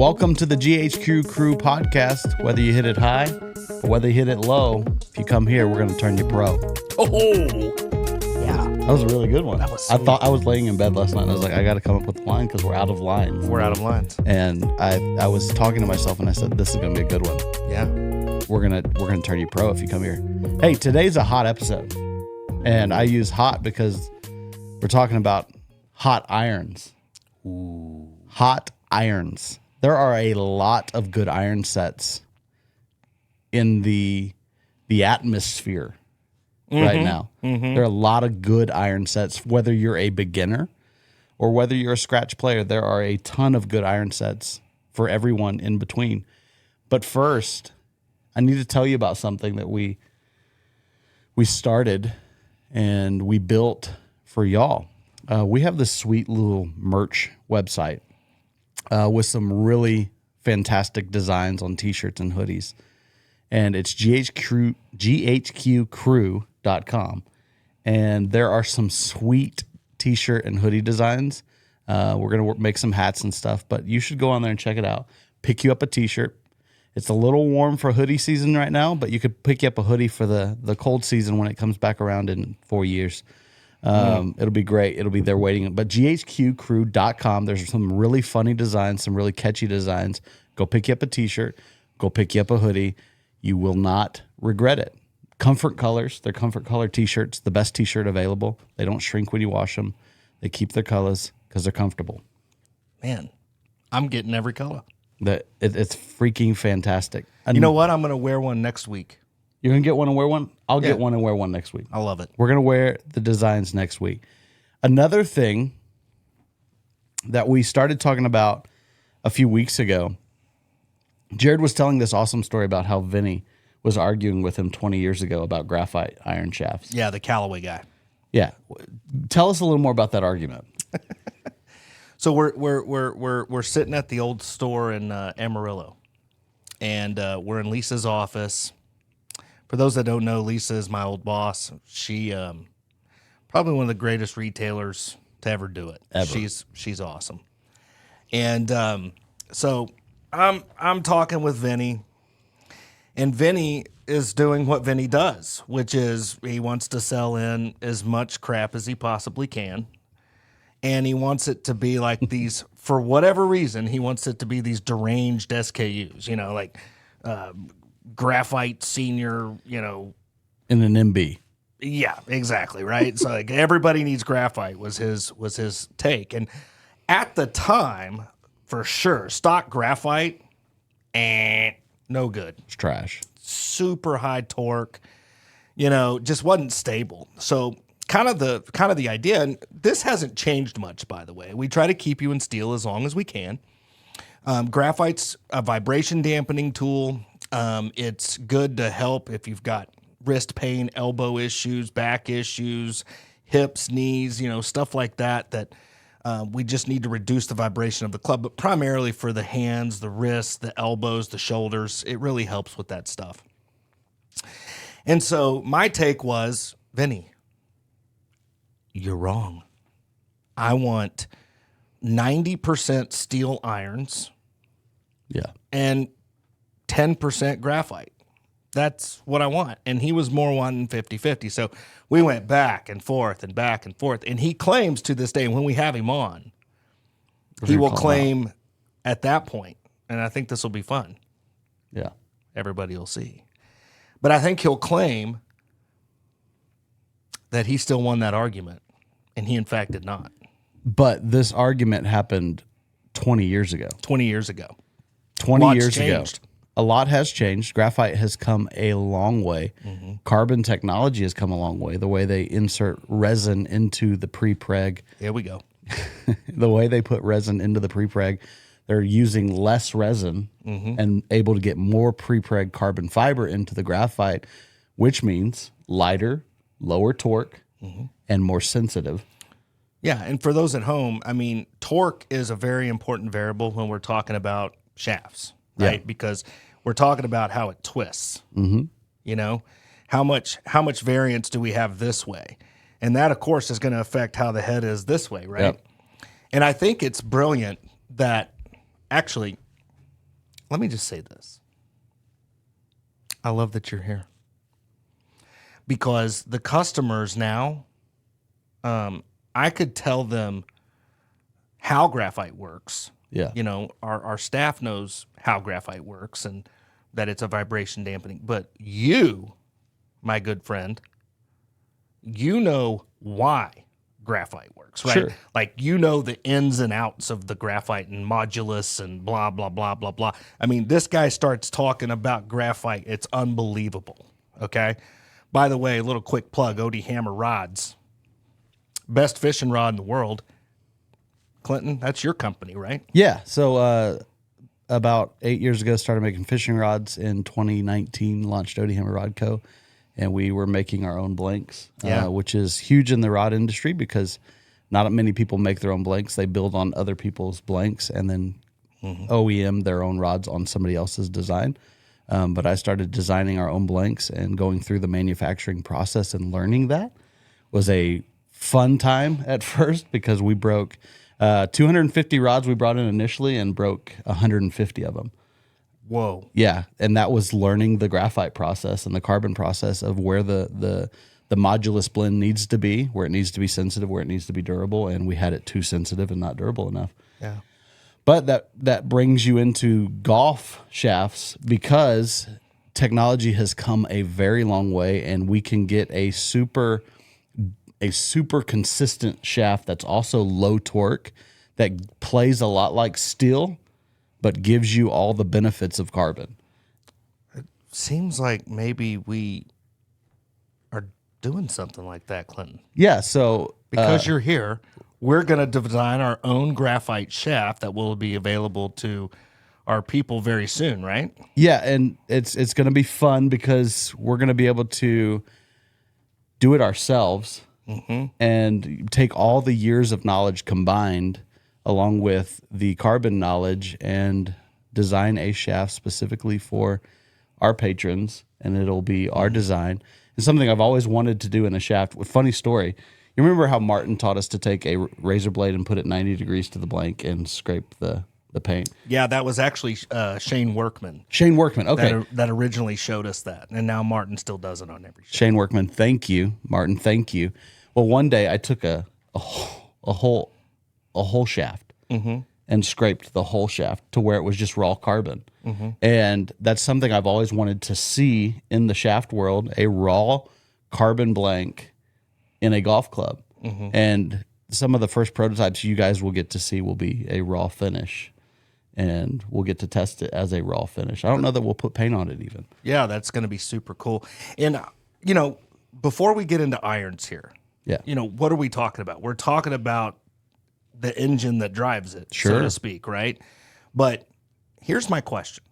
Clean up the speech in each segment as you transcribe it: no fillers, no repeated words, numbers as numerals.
Welcome to the GHQ Crew Podcast. Whether you hit it high or whether you hit it low, if you come here, we're going to turn you pro. Oh, yeah. That was a really good one. That was I sweet. thought I was laying in bed last night and I was like, I got to come up with a line because we're out of lines. We're out of lines. And I was talking to myself and I said, this is going to be a good one. Yeah. We're gonna turn you pro if you come here. Hey, today's a hot episode. And I use hot because we're talking about hot irons. Ooh. Hot irons. There are a lot of good iron sets in the atmosphere right now. Mm-hmm. There are a lot of good iron sets, whether you're a beginner or whether you're a scratch player. There are a ton of good iron sets for everyone in between. But first, I need to tell you about something that we started and we built for y'all. We have this sweet little merch website with some really fantastic designs on t-shirts and hoodies. And it's GHQcrew.com. And there are some sweet t-shirt and hoodie designs. We're going to make some hats and stuff, but you should go on there and check it out. Pick you up a t-shirt. It's a little warm for hoodie season right now, but you could pick you up a hoodie for the cold season when it comes back around in 4 years. It'll be great. It'll be there waiting. But GHQcrew.com, there's some really funny designs, some really catchy designs. Go pick you up a t-shirt. Go pick you up a hoodie. You will not regret it. Comfort colors. They're comfort color t-shirts, the best t-shirt available. They don't shrink when you wash them. They keep their colors because they're comfortable. Man, I'm getting every color. It's freaking fantastic. And You know what? I'm going to wear one next week. you're going to get one and wear one? I'll Yeah. get one and wear one next week. I love it. We're going to wear the designs next week. Another thing that we started talking about a few weeks ago, Jared was telling this awesome story about how Vinny was arguing with him 20 years ago about graphite iron shafts. Yeah, the Callaway guy. Yeah. Tell us a little more about that argument. So we're sitting at the old store in Amarillo, and we're in Lisa's office. For those that don't know, Lisa is my old boss. She probably one of the greatest retailers to ever do it. Ever. She's awesome. And so I'm talking with Vinny, and Vinny is doing what Vinny does, which is he wants to sell in as much crap as he possibly can. And he wants it to be like these, for whatever reason, he wants it to be these deranged SKUs, like graphite senior, In an MB. Yeah, exactly, right? So like everybody needs graphite was his take. And at the time, for sure, stock graphite, no good. It's trash. Super high torque, just wasn't stable. So kind of the idea, and this hasn't changed much, by the way. We try to keep you in steel as long as we can. Graphite's a vibration dampening tool. It's good to help if you've got wrist pain, elbow issues, back issues, hips, knees, stuff like that we just need to reduce the vibration of the club, but primarily for the hands, the wrists, the elbows, the shoulders. It really helps with that stuff. And so my take was, Vinny, you're wrong. I want 90% steel irons Yeah. and 10% graphite. That's what I want. And he was more wanting 50-50. So we went back and forth and back and forth. And he claims to this day, when we have him on, he will claim at that point, and I think this will be fun. Yeah. Everybody will see. But I think he'll claim that he still won that argument, and he in fact did not. But this argument happened 20 years ago. 20 years ago. 20 Lots years changed. ago. A lot has changed. Graphite has come a long way. Mm-hmm. Carbon technology has come a long way. The way they insert resin into the pre-preg, There we go. the way they put resin into the pre-preg, they're using less resin and able to get more pre-preg carbon fiber into the graphite, which means lighter, lower torque, and more sensitive. Yeah, and for those at home, torque is a very important variable when we're talking about shafts, right? Yeah. Because we're talking about how it twists. Mm-hmm. How much variance do we have this way? And that, of course, is going to affect how the head is this way, right? Yep. And I think it's brilliant that actually let me just say this. I love that you're here. Because the customers now, I could tell them how graphite works. Yeah. You know, our staff knows how graphite works and that it's a vibration dampening. But you, my good friend, you know why graphite works, right? Sure. Like, you know the ins and outs of the graphite and modulus and blah, blah, blah, blah, blah. I mean, this guy starts talking about graphite. It's unbelievable, okay? By the way, a little quick plug, OD Hammer Rods. Best fishing rod in the world. Clinton, that's your company, right? Yeah. So about 8 years ago, started making fishing rods. In 2019, launched OD Hammer Rod Co. And we were making our own blanks, which is huge in the rod industry because not many people make their own blanks. They build on other people's blanks and then OEM their own rods on somebody else's design. But I started designing our own blanks, and going through the manufacturing process and learning that was a fun time at first because we broke 250 rods we brought in initially and broke 150 of them. Whoa. Yeah, and that was learning the graphite process and the carbon process of where the modulus blend needs to be, where it needs to be sensitive, where it needs to be durable, and we had it too sensitive and not durable enough. Yeah. But that brings you into golf shafts because technology has come a very long way, and we can get a super consistent shaft that's also low torque that plays a lot like steel, but gives you all the benefits of carbon. It seems like maybe we are doing something like that, Clinton. Yeah, so Because you're here, we're going to design our own graphite shaft that will be available to our people very soon, right? yeah, and it's going to be fun because we're going to be able to do it ourselves and take all the years of knowledge combined along with the carbon knowledge and design a shaft specifically for our patrons, and it'll be our design. And something I've always wanted to do in a shaft. Funny story. You remember how Martin taught us to take a razor blade and put it 90 degrees to the blank and scrape the paint? Yeah, that was actually Shane Workman. Shane Workman, okay. That originally showed us that. And now Martin still does it on every shaft. Shane Workman, thank you. Martin, thank you. Well, one day I took a whole shaft and scraped the whole shaft to where it was just raw carbon. And that's something I've always wanted to see in the shaft world, a raw carbon blank in a golf club. And some of the first prototypes you guys will get to see will be a raw finish, and we'll get to test it as a raw finish. I don't know that we'll put paint on it even. Yeah, that's going to be super cool. And, you know, before we get into irons here, you know, what are we talking about? We're talking about the engine that drives it, so to speak, right? But here's my question,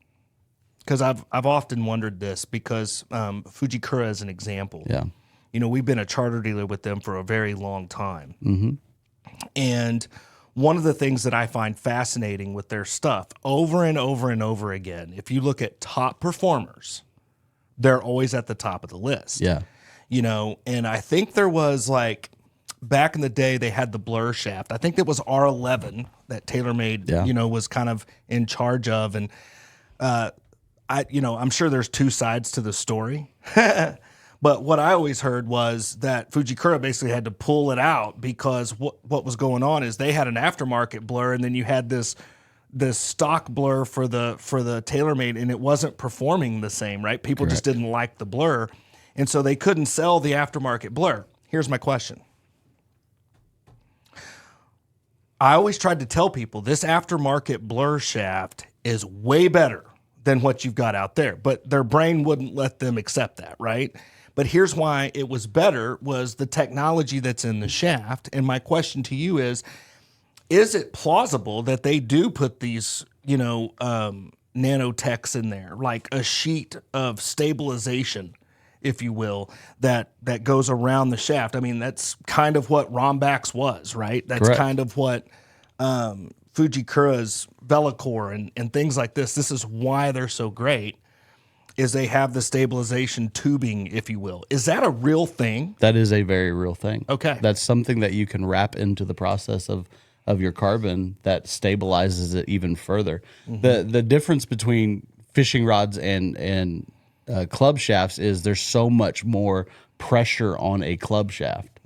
because I've often wondered this, because Fujikura is an example. Yeah. You know, we've been a charter dealer with them for a very long time. And one of the things that I find fascinating with their stuff over and over and over again, if you look at top performers, they're always at the top of the list. Yeah. You know, and I think there was like, back in the day, they had the blur shaft. I think it was R11 that TaylorMade, you know, was kind of in charge of. And I'm sure there's two sides to the story. But what I always heard was that Fujikura basically had to pull it out because what was going on is they had an aftermarket blur, and then you had this stock blur for the TaylorMade, and it wasn't performing the same, right? People just didn't like the blur, and so they couldn't sell the aftermarket blur. Here's my question. I always tried to tell people this aftermarket blur shaft is way better than what you've got out there, but their brain wouldn't let them accept that, right? But here's why it was better, was the technology that's in the shaft. And my question to you is it plausible that they do put these, nanotechs in there, like a sheet of stabilization, if you will, that goes around the shaft? I mean, that's kind of what Rombax was, right? That's kind of what Fujikura's Velocore and things like this. This is why they're so great, is they have the stabilization tubing, if you will. Is that a real thing? That is a very real thing. Okay. That's something that you can wrap into the process of of your carbon that stabilizes it even further. The difference between fishing rods and club shafts is there's so much more pressure on a club shaft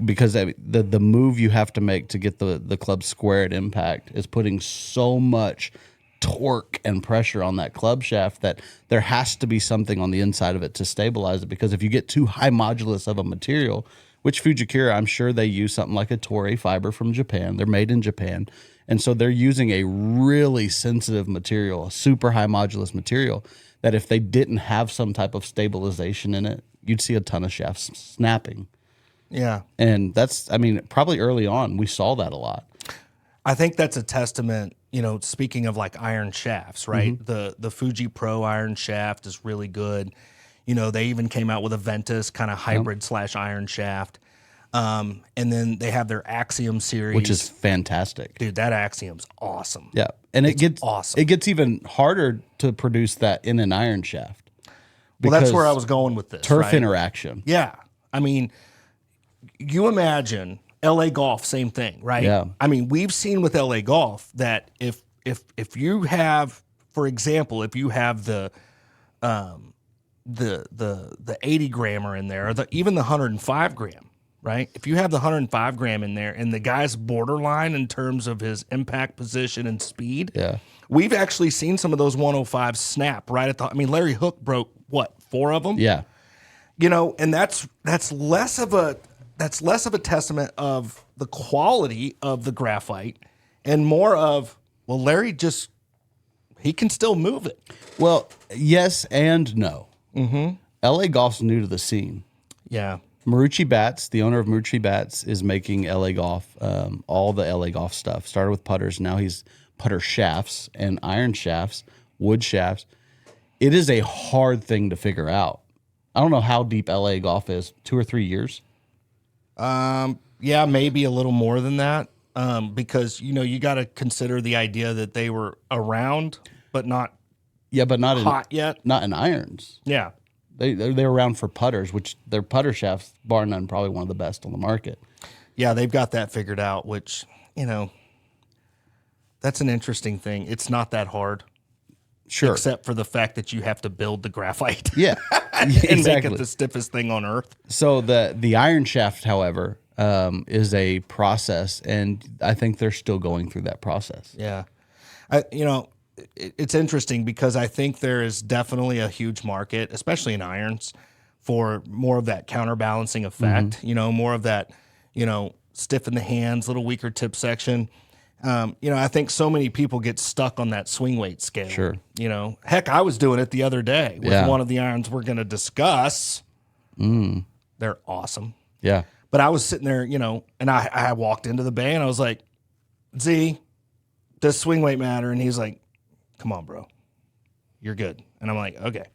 because the move you have to make to get the club square at impact is putting so much torque and pressure on that club shaft that there has to be something on the inside of it to stabilize it, because if you get too high modulus of a material, which Fujikura, I'm sure they use something like a Toray fiber from Japan. They're made in Japan. And so they're using a really sensitive material, a super high modulus material, that if they didn't have some type of stabilization in it, you'd see a ton of shafts snapping. Yeah. And that's, I mean, probably early on, we saw that a lot. I think that's a testament, you know, speaking of like iron shafts, right? The Fuji Pro iron shaft is really good. You know, they even came out with a Ventus kind of hybrid / iron shaft. And then they have their Axiom series, Which is fantastic. dude, that Axiom's awesome. Yeah. And it gets awesome. It gets even harder to produce that in an iron shaft. Well, that's because where I was going with this. turf right? interaction. Yeah. I mean, you imagine LA Golf, same thing, right? Yeah. I mean, we've seen with LA Golf that if you have, for example, if you have the 80 grammer in there, or even the 105 gram, right? If you have the 105 gram in there and the guy's borderline in terms of his impact position and speed, Yeah. we've actually seen some of those 105s snap right at the. I mean, Larry Hook broke what, 4 of them? Yeah. You know, and that's less of a testament of the quality of the graphite and more of, well, Larry he can still move it. Well, yes and no. LA Golf's new to the scene. Yeah. Marucci Bats, the owner of Marucci Bats, is making LA Golf, all the LA Golf stuff. Started with putters. Now he's putter shafts and iron shafts, wood shafts. It is a hard thing to figure out. I don't know how deep LA Golf is, 2 or 3 years. Yeah, maybe a little more than that. Because, you know, you got to consider the idea that they were around, but not But not hot yet. Not in irons. Yeah. They're around for putters, which their putter shafts, bar none, probably one of the best on the market. Yeah, they've got that figured out, which, you know, that's an interesting thing. It's not that hard. Sure. Except for the fact that you have to build the graphite. Yeah. and make it the stiffest thing on earth. So the iron shaft, however, is a process, and I think they're still going through that process. Yeah. It's interesting because I think there is definitely a huge market, especially in irons, for more of that counterbalancing effect, you know, more of that, you know, stiff in the hands, little weaker tip section. You know, I think so many people get stuck on that swing weight scale. Sure. You know, heck, I was doing it the other day with one of the irons we're going to discuss. They're awesome. Yeah. But I was sitting there, you know, and I walked into the bay and I was like, Z, does swing weight matter? And he's like, come on, bro, you're good. And I'm like, okay.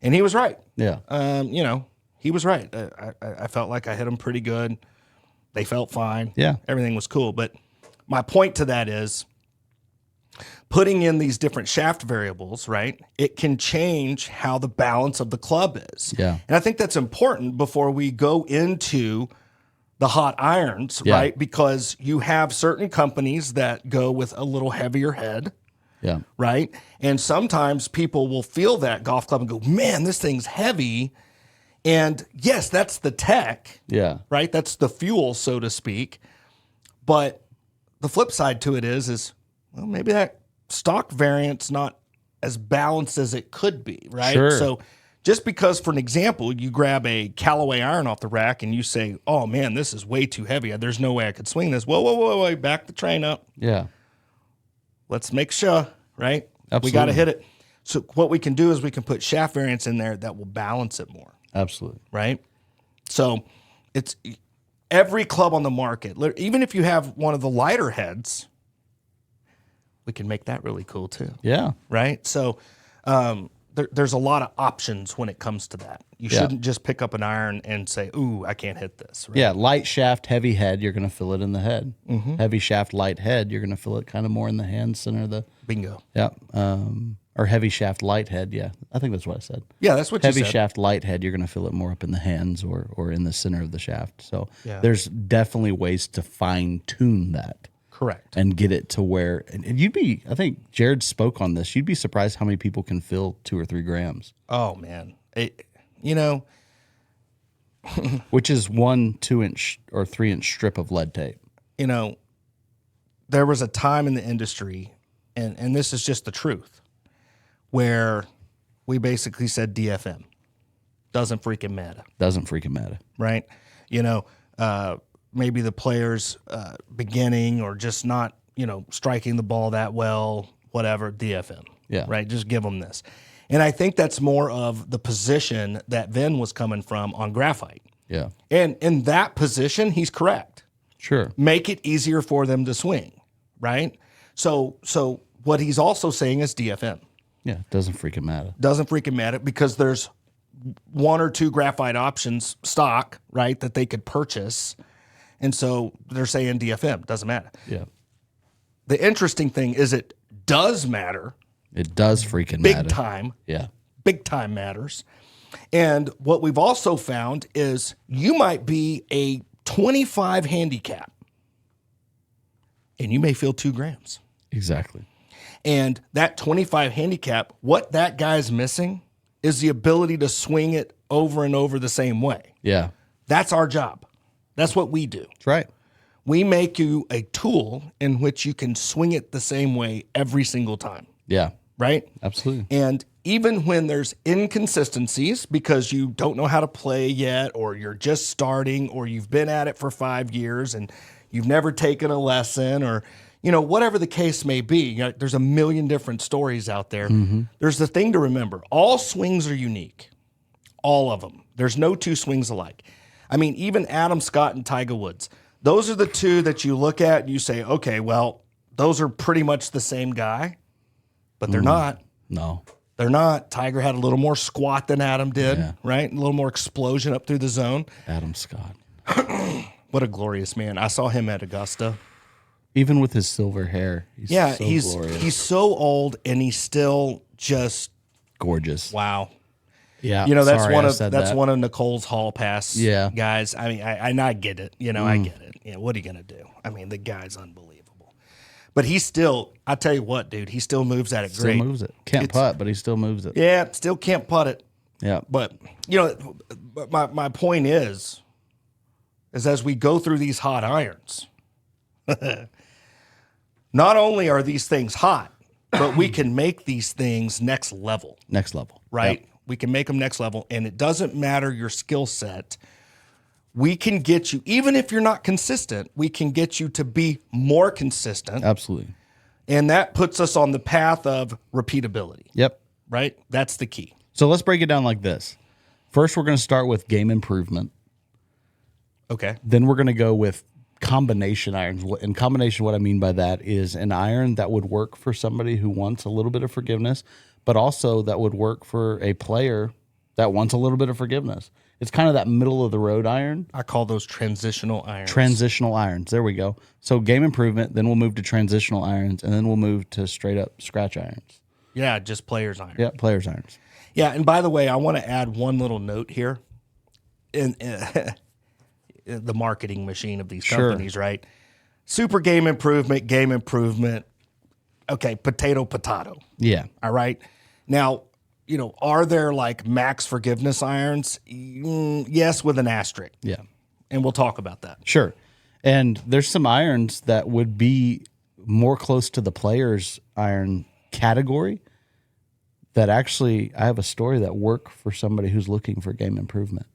And he was right. Yeah. You know, he was right. I felt like I hit them pretty good. They felt fine. Yeah. Everything was cool. But my point to that is putting in these different shaft variables, right? It can change how the balance of the club is. Yeah. And I think that's important before we go into the hot irons, right? Because you have certain companies that go with a little heavier head. Yeah. Right. And sometimes people will feel that golf club and go, man, this thing's heavy. And yes, that's the tech. Yeah. Right. That's the fuel, so to speak. But the flip side to it is, well, maybe that stock variant's not as balanced as it could be. Right. Sure. So just because, for an example, you grab a Callaway iron off the rack and you say, oh, man, this is way too heavy. There's no way I could swing this. Whoa, back the train up. Yeah. Let's make sure, right? Absolutely. We got to hit it. So what we can do is we can put shaft variants in there that will balance it more. Absolutely. Right? So it's every club on the market, even if you have one of the lighter heads, we can make that really cool too. Yeah. Right? So there's a lot of options when it comes to that. You shouldn't just pick up an iron and say, ooh, I can't hit this. Right? Yeah, light shaft, heavy head, you're going to feel it in the head. Heavy shaft, light head, you're going to feel it kind of more in the hand center of the... Bingo. Yeah. Or heavy shaft, light head, yeah. I think that's what I said. Yeah, that's what heavy you said. shaft, light head, you're going to feel it more up in the hands or in the center of the shaft. So Yeah. there's definitely ways to fine-tune that. Correct. and get it to where, and you'd be, I think Jared spoke on this, you'd be surprised how many people can fill 2 or 3 grams, Oh, man. You know, which is 1 2-inch or 3-inch strip of lead tape. you know, there was a time in the industry, and this is just the truth, where we basically said DFM. Doesn't freaking matter. Doesn't freaking matter. Right? You know, maybe the player's beginning or just not, striking the ball that well, whatever, DFM. Yeah. Right? Just give them this. And I think that's more of the position that Vin was coming from on graphite. Yeah. And in that position, he's correct. Sure. Make it easier for them to swing, right? So what he's also saying is DFM. Yeah. Doesn't freaking matter. Doesn't freaking matter because there's 1 or 2 graphite options stock, right, that they could purchase. And so they're saying DFM. Doesn't matter. Yeah. The interesting thing is it does matter. It does freaking Big matter. time. Yeah. Big time matters. And what we've also found is you might be a 25 handicap and you may feel 2 grams. Exactly. And that 25 handicap, what that guy's missing is the ability to swing it over and over the same way. Yeah. That's our job. That's what we do. That's right. We make you a tool in which you can swing it the same way every single time, Yeah. right? Absolutely. And even when there's inconsistencies because you don't know how to play yet, or you're just starting, or you've been at it for 5 years and you've never taken a lesson, or whatever the case may be, there's a million different stories out there. Mm-hmm. There's the thing to remember. All swings are unique. All of them. There's no 2 swings alike. I mean, even Adam Scott and Tiger Woods, those are the 2 that you look at and you say, okay, well, those are pretty much the same guy, but they're not. No. They're not. Tiger had a little more squat than Adam did, Yeah. right? A little more explosion up through the zone. Adam Scott. What a glorious man. I saw him at Augusta. Even with his silver hair, he's so glorious. He's so old and he's still just Gorgeous. wow. Yeah. That's sorry, one of Nicole's hall pass guys. I mean, I get it. I get it. What are you gonna do? I mean, the guy's unbelievable. But he's still, I tell you what, dude, he still moves at it Still great. moves it. Can't putt, but he still moves it. Yeah, still can't putt it. Yeah. But my point is as we go through these hot irons, not only are these things hot, but we can make these things next level. Next level. Right? Yep. We can make them next level, and it doesn't matter your skill set. We can get you, even if you're not consistent, we can get you to be more consistent. Absolutely. And that puts us on the path of repeatability. Yep. Right? That's the key. So let's break it down like this. First, we're going to start with game improvement. Okay. Then we're going to go with combination irons. In combination, what I mean by that is an iron that would work for somebody who wants a little bit of forgiveness, but also that would work for a player that wants a little bit of forgiveness. It's kind of that middle of the road iron. I call those transitional irons. Transitional irons. There we go. So game improvement, then we'll move to transitional irons, and then we'll move to straight up scratch irons. Yeah, just player's iron. Yeah, player's irons. Yeah, and by the way, I want to add one little note here. In the marketing machine of these companies, right? Super game improvement. Okay, potato. Yeah. All right. Now, are there like max forgiveness irons? Yes, with an asterisk. Yeah. And we'll talk about that. Sure. And there's some irons that would be more close to the player's iron category that actually, I have a story that work for somebody who's looking for game improvement.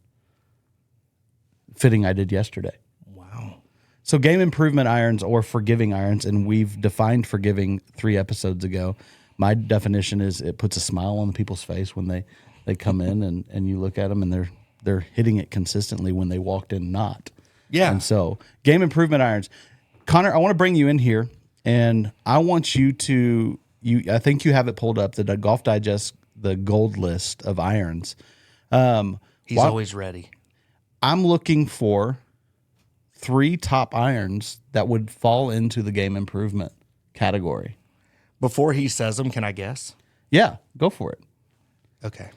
Fitting I did yesterday. Wow. So game improvement irons or forgiving irons, and we've defined forgiving 3 episodes ago. My definition is it puts a smile on people's face when they come in and you look at them and they're hitting it consistently when they walked in not. Yeah. And so game improvement irons. Connor, I want to bring you in here and I want you to, I think you have it pulled up, the Golf Digest, the gold list of irons. He's always ready. I'm looking for 3 top irons that would fall into the game improvement category. Before he says them, can I guess? Yeah, go for it. Okay.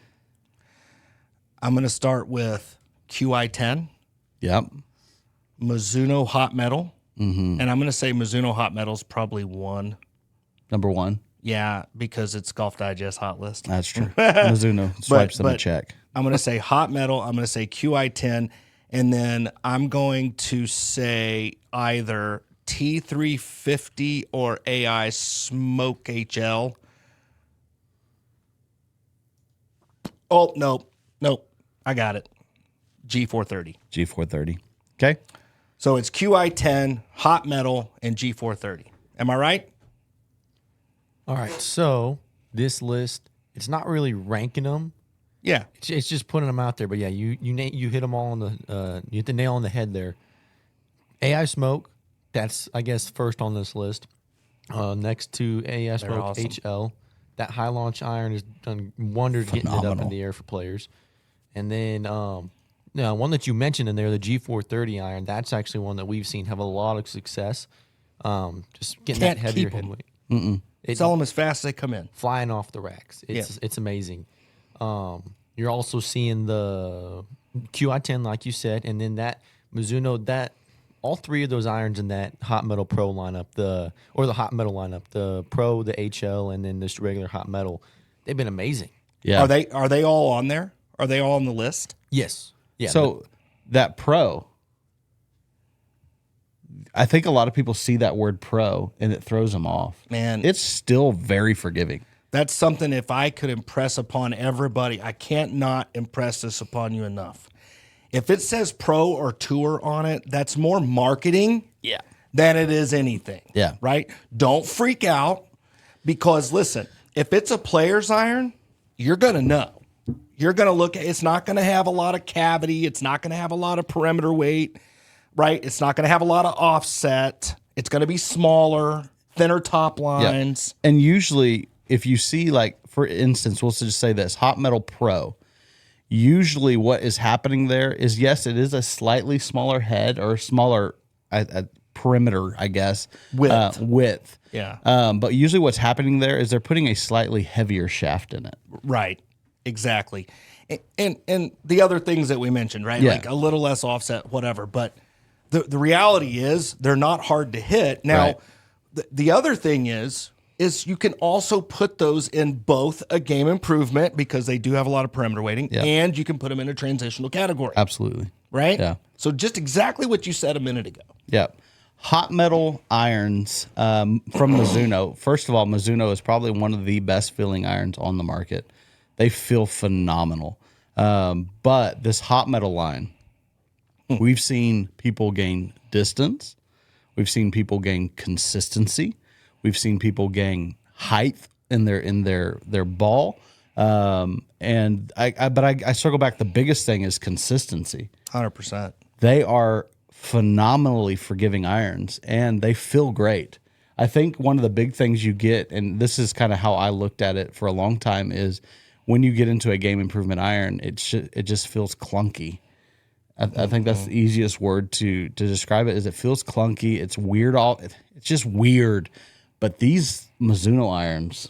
I'm going to start with QI10, Yep. Mizuno Hot Metal, And I'm going to say Mizuno Hot Metal's probably one. Number one. Yeah, because it's Golf Digest Hot List. That's true. Mizuno swipes them a check. I'm going to say Hot Metal. I'm going to say QI10. And then I'm going to say either T350 or AI Smoke HL. Oh, nope. I got it. G430. G430. Okay. So it's QI10, Hot Metal, and G430. Am I right? All right. So this list, it's not really ranking them. Yeah. It's just putting them out there. But yeah, you hit them all on the you hit the nail on the head there. AI Smoke, that's I guess first on this list. Next to AI Smoke awesome. HL, that high launch iron has done wonders getting it up in the air for players. And then one that you mentioned in there, the G430 iron, that's actually one that we've seen have a lot of success. Just getting Can't that heavier keep 'em. head weight. Sell them as fast as they come in. Flying off the racks. It's amazing. You're also seeing the QI10, like you said, and then that Mizuno, all three of those irons in that Hot Metal Pro lineup, the Hot Metal lineup, the Pro, the HL, and then this regular Hot Metal, they've been amazing. Yeah. Are they all on there? Are they all on the list? Yes. Yeah. So that Pro, I think a lot of people see that word Pro and it throws them off. Man, It's still very forgiving. that's something if I could impress upon everybody, I can't not impress this upon you enough. If it says Pro or Tour on it, that's more marketing than it is anything. Yeah. Right? Don't freak out because, listen, if it's a player's iron, you're going to know. You're going to look at it's not going to have a lot of cavity. It's not going to have a lot of perimeter weight, right? It's not going to have a lot of offset. It's going to be smaller, thinner top lines. And usually, if you see, like, for instance, we'll just say this Hot Metal Pro, usually what is happening there is, yes, it is a slightly smaller head or smaller perimeter, I guess. Width. Yeah. But usually what's happening there is they're putting a slightly heavier shaft in it. Right. Exactly. And the other things that we mentioned, right? Yeah. Like a little less offset, whatever. But the reality is they're not hard to hit. Now, Right. the other thing is you can also put those in both a game improvement because they do have a lot of perimeter weighting, Yeah. and you can put them in a transitional category, Absolutely. right? Yeah. So just exactly what you said a minute ago. Yeah. Hot Metal irons from Mizuno. First of all, Mizuno is probably one of the best filling irons on the market. They feel phenomenal. But this Hot Metal line, we've seen people gain distance. We've seen people gain consistency. We've seen people gain height in their ball. And I circle back. The biggest thing is consistency. 100%. They are phenomenally forgiving irons, and they feel great. I think one of the big things you get, and this is kind of how I looked at it for a long time, is when you get into a game improvement iron, it just feels clunky. I think that's the easiest word to describe it. Is it feels clunky? It's weird. It's just weird. But these Mizuno irons,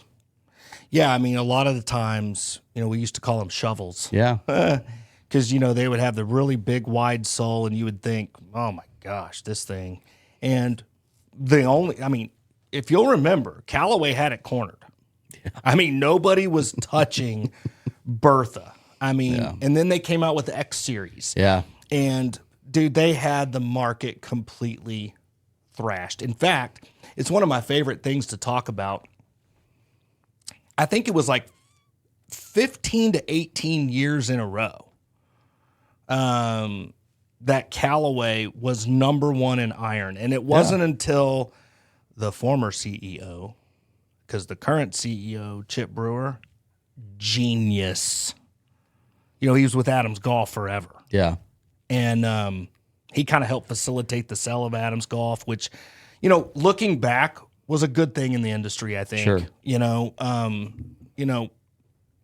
Yeah, I mean, a lot of the times, we used to call them shovels. yeah, Because, they would have the really big, wide sole, and you would think, oh my gosh, this thing. And if you'll remember, Callaway had it cornered. Yeah. I mean, nobody was touching Bertha. And then they came out with the X Series. yeah, And, dude, they had the market completely thrashed. In fact, it's one of my favorite things to talk about. I think it was like 15 to 18 years in a row that Callaway was number one in iron. And it wasn't until the former CEO, because the current CEO, Chip Brewer, genius. He was with Adams Golf forever. yeah. And he kind of helped facilitate the sale of Adams Golf, which, looking back was a good thing in the industry, I think. Sure.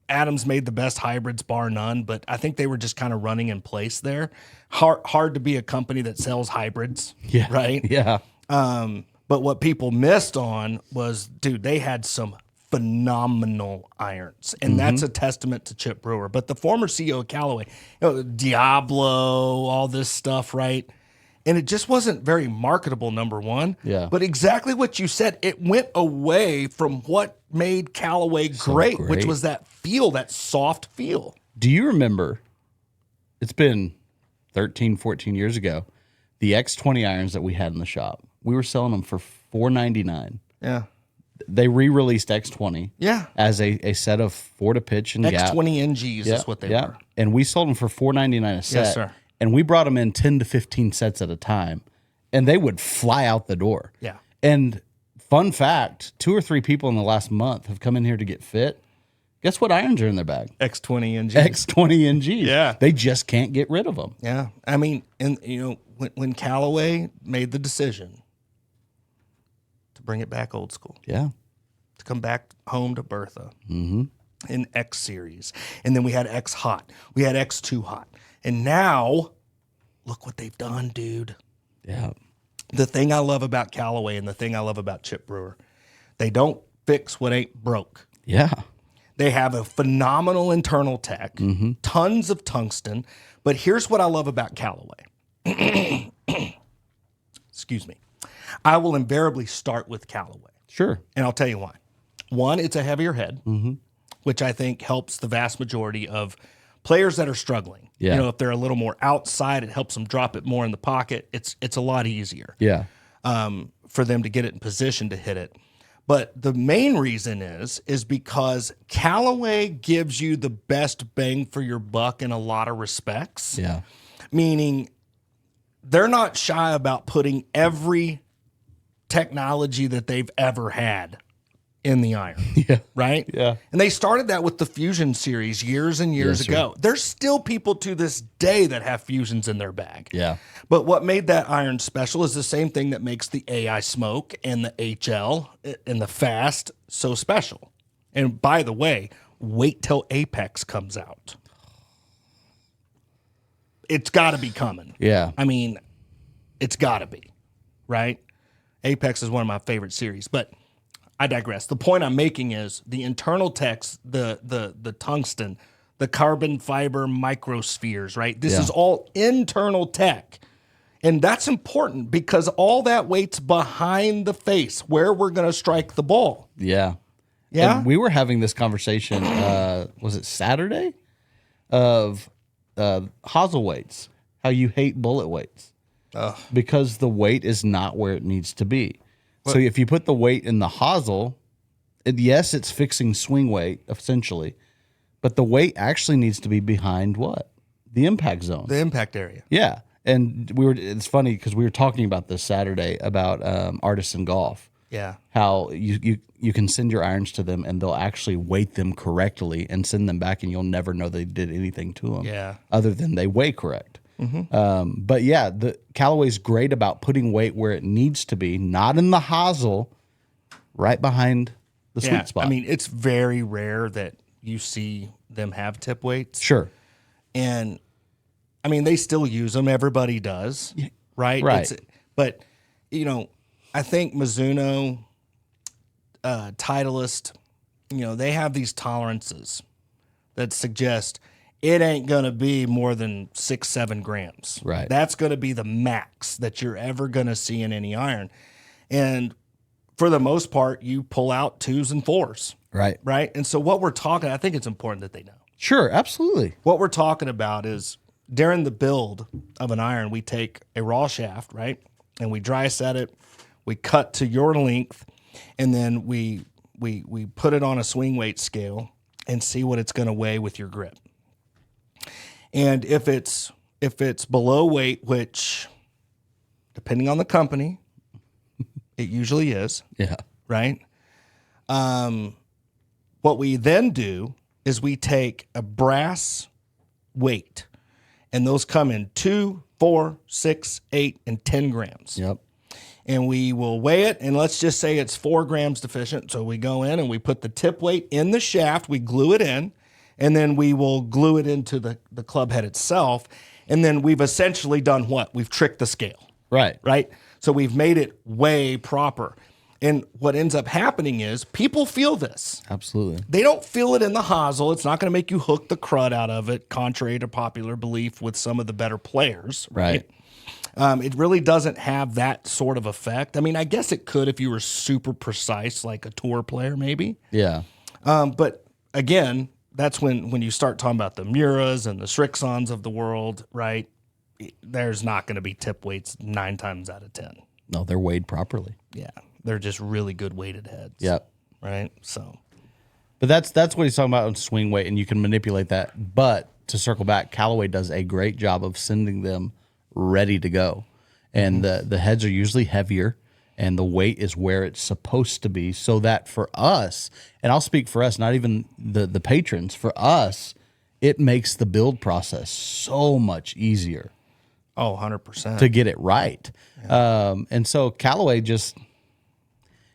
Adams made the best hybrids bar none, but I think they were just kind of running in place there. Hard to be a company that sells hybrids, Yeah. right? Yeah. But what people missed on was, dude, they had some phenomenal irons, and that's a testament to Chip Brewer. But the former CEO of Callaway, Diablo, all this stuff, right? And it just wasn't very marketable, number one. Yeah. But exactly what you said, it went away from what made Callaway great, which was that feel, that soft feel. Do you remember, it's been 13, 14 years ago, the X20 irons that we had in the shop? We were selling them for $4.99. Yeah. They re-released X20 Yeah. as a set of 4 to pitch and gap. X20 NGs is what they were. And we sold them for $4.99 a set. Yes, sir. And we brought them in 10 to 15 sets at a time, and they would fly out the door. Yeah. And fun fact, 2 or 3 people in the last month have come in here to get fit. Guess what irons are in their bag? X20 NGs. X20 NGs. Yeah. They just can't get rid of them. Yeah. I mean, and when Callaway made the decision to bring it back old school, Yeah. to come back home to Bertha in X series. And then we had X hot. We had X2 hot. And now, look what they've done, dude. Yeah. The thing I love about Callaway and the thing I love about Chip Brewer, they don't fix what ain't broke. Yeah. They have a phenomenal internal tech, tons of tungsten. But here's what I love about Callaway. Excuse me. I will invariably start with Callaway. Sure. And I'll tell you why. One, it's a heavier head, which I think helps the vast majority of players that are struggling. Yeah. You know, if they're a little more outside, it helps them drop it more in the pocket. It's a lot easier Yeah. for them to get it in position to hit it. But the main reason is because Callaway gives you the best bang for your buck in a lot of respects. Yeah. Meaning they're not shy about putting every technology that they've ever had in the iron. Yeah. Right? Yeah. And they started that with the Fusion series years and years Yes, sir. ago. There's still people to this day that have Fusions in their bag. Yeah. But what made that iron special is the same thing that makes the AI Smoke and the HL and the Fast so special. And by the way, wait till Apex comes out. It's got to be coming. Yeah. I mean, it's got to be, right? Apex is one of my favorite series, but I digress. The point I'm making is the internal techs, the tungsten, the carbon fiber microspheres, right? This is all internal tech. And that's important because all that weight's behind the face where we're going to strike the ball. Yeah. Yeah. And we were having this conversation, was it Saturday? Of hosel weights, how you hate bullet weights. Because the weight is not where it needs to be. So if you put the weight in the hosel, yes, it's fixing swing weight, essentially. But the weight actually needs to be behind what? The impact zone. The impact area. Yeah. And it's funny because we were talking about this Saturday about artisan golf. Yeah. How you can send your irons to them and they'll actually weight them correctly and send them back, and you'll never know they did anything to them. Yeah. Other than they weigh correct. But yeah, the Callaway's great about putting weight where it needs to be, not in the hosel, right behind the sweet spot. I mean, it's very rare that you see them have tip weights. Sure. And I mean, they still use them. Everybody does, right? Right. But, you know, I think Mizuno, Titleist, you know, they have these tolerances that suggest it ain't going to be more than 6-7 grams. Right. That's going to be the max that you're ever going to see in any iron. And for the most part, you pull out 2s and 4s. Right. Right. And so what we're talking, I think it's important that they know. Sure. Absolutely. What we're talking about is during the build of an iron, we take a raw shaft, right? And we dry set it, we cut to your length, and then we put it on a swing weight scale and see what it's going to weigh with your grip. And if it's below weight, which depending on the company, it usually is, Yeah. right? What we then do is we take a brass weight, and those come in 2, 4, 6, 8, and 10 grams. Yep. And we will weigh it, and let's just say it's 4 grams deficient. So we go in and we put the tip weight in the shaft, we glue it in, and then we will glue it into the club head itself. And then we've essentially done what? We've tricked the scale, Right. right? So we've made it way proper. And what ends up happening is people feel this. Absolutely. They don't feel it in the hosel. It's not going to make you hook the crud out of it, contrary to popular belief with some of the better players, right? It really doesn't have that sort of effect. I mean, I guess it could if you were super precise, like a tour player, maybe. Yeah. But again, that's when you start talking about the Muras and the Srixons of the world, right? There's not going to be tip weights 9 times out of 10. No, they're weighed properly. Yeah, they're just really good weighted heads. Yep. Right. So, but that's what he's talking about on swing weight, and you can manipulate that. But to circle back, Callaway does a great job of sending them ready to go, and the heads are usually heavier, and the weight is where it's supposed to be, so that for us, and I'll speak for us, not even the patrons, for us, it makes the build process so much easier. Oh, 100%. To get it right. Yeah. And so Callaway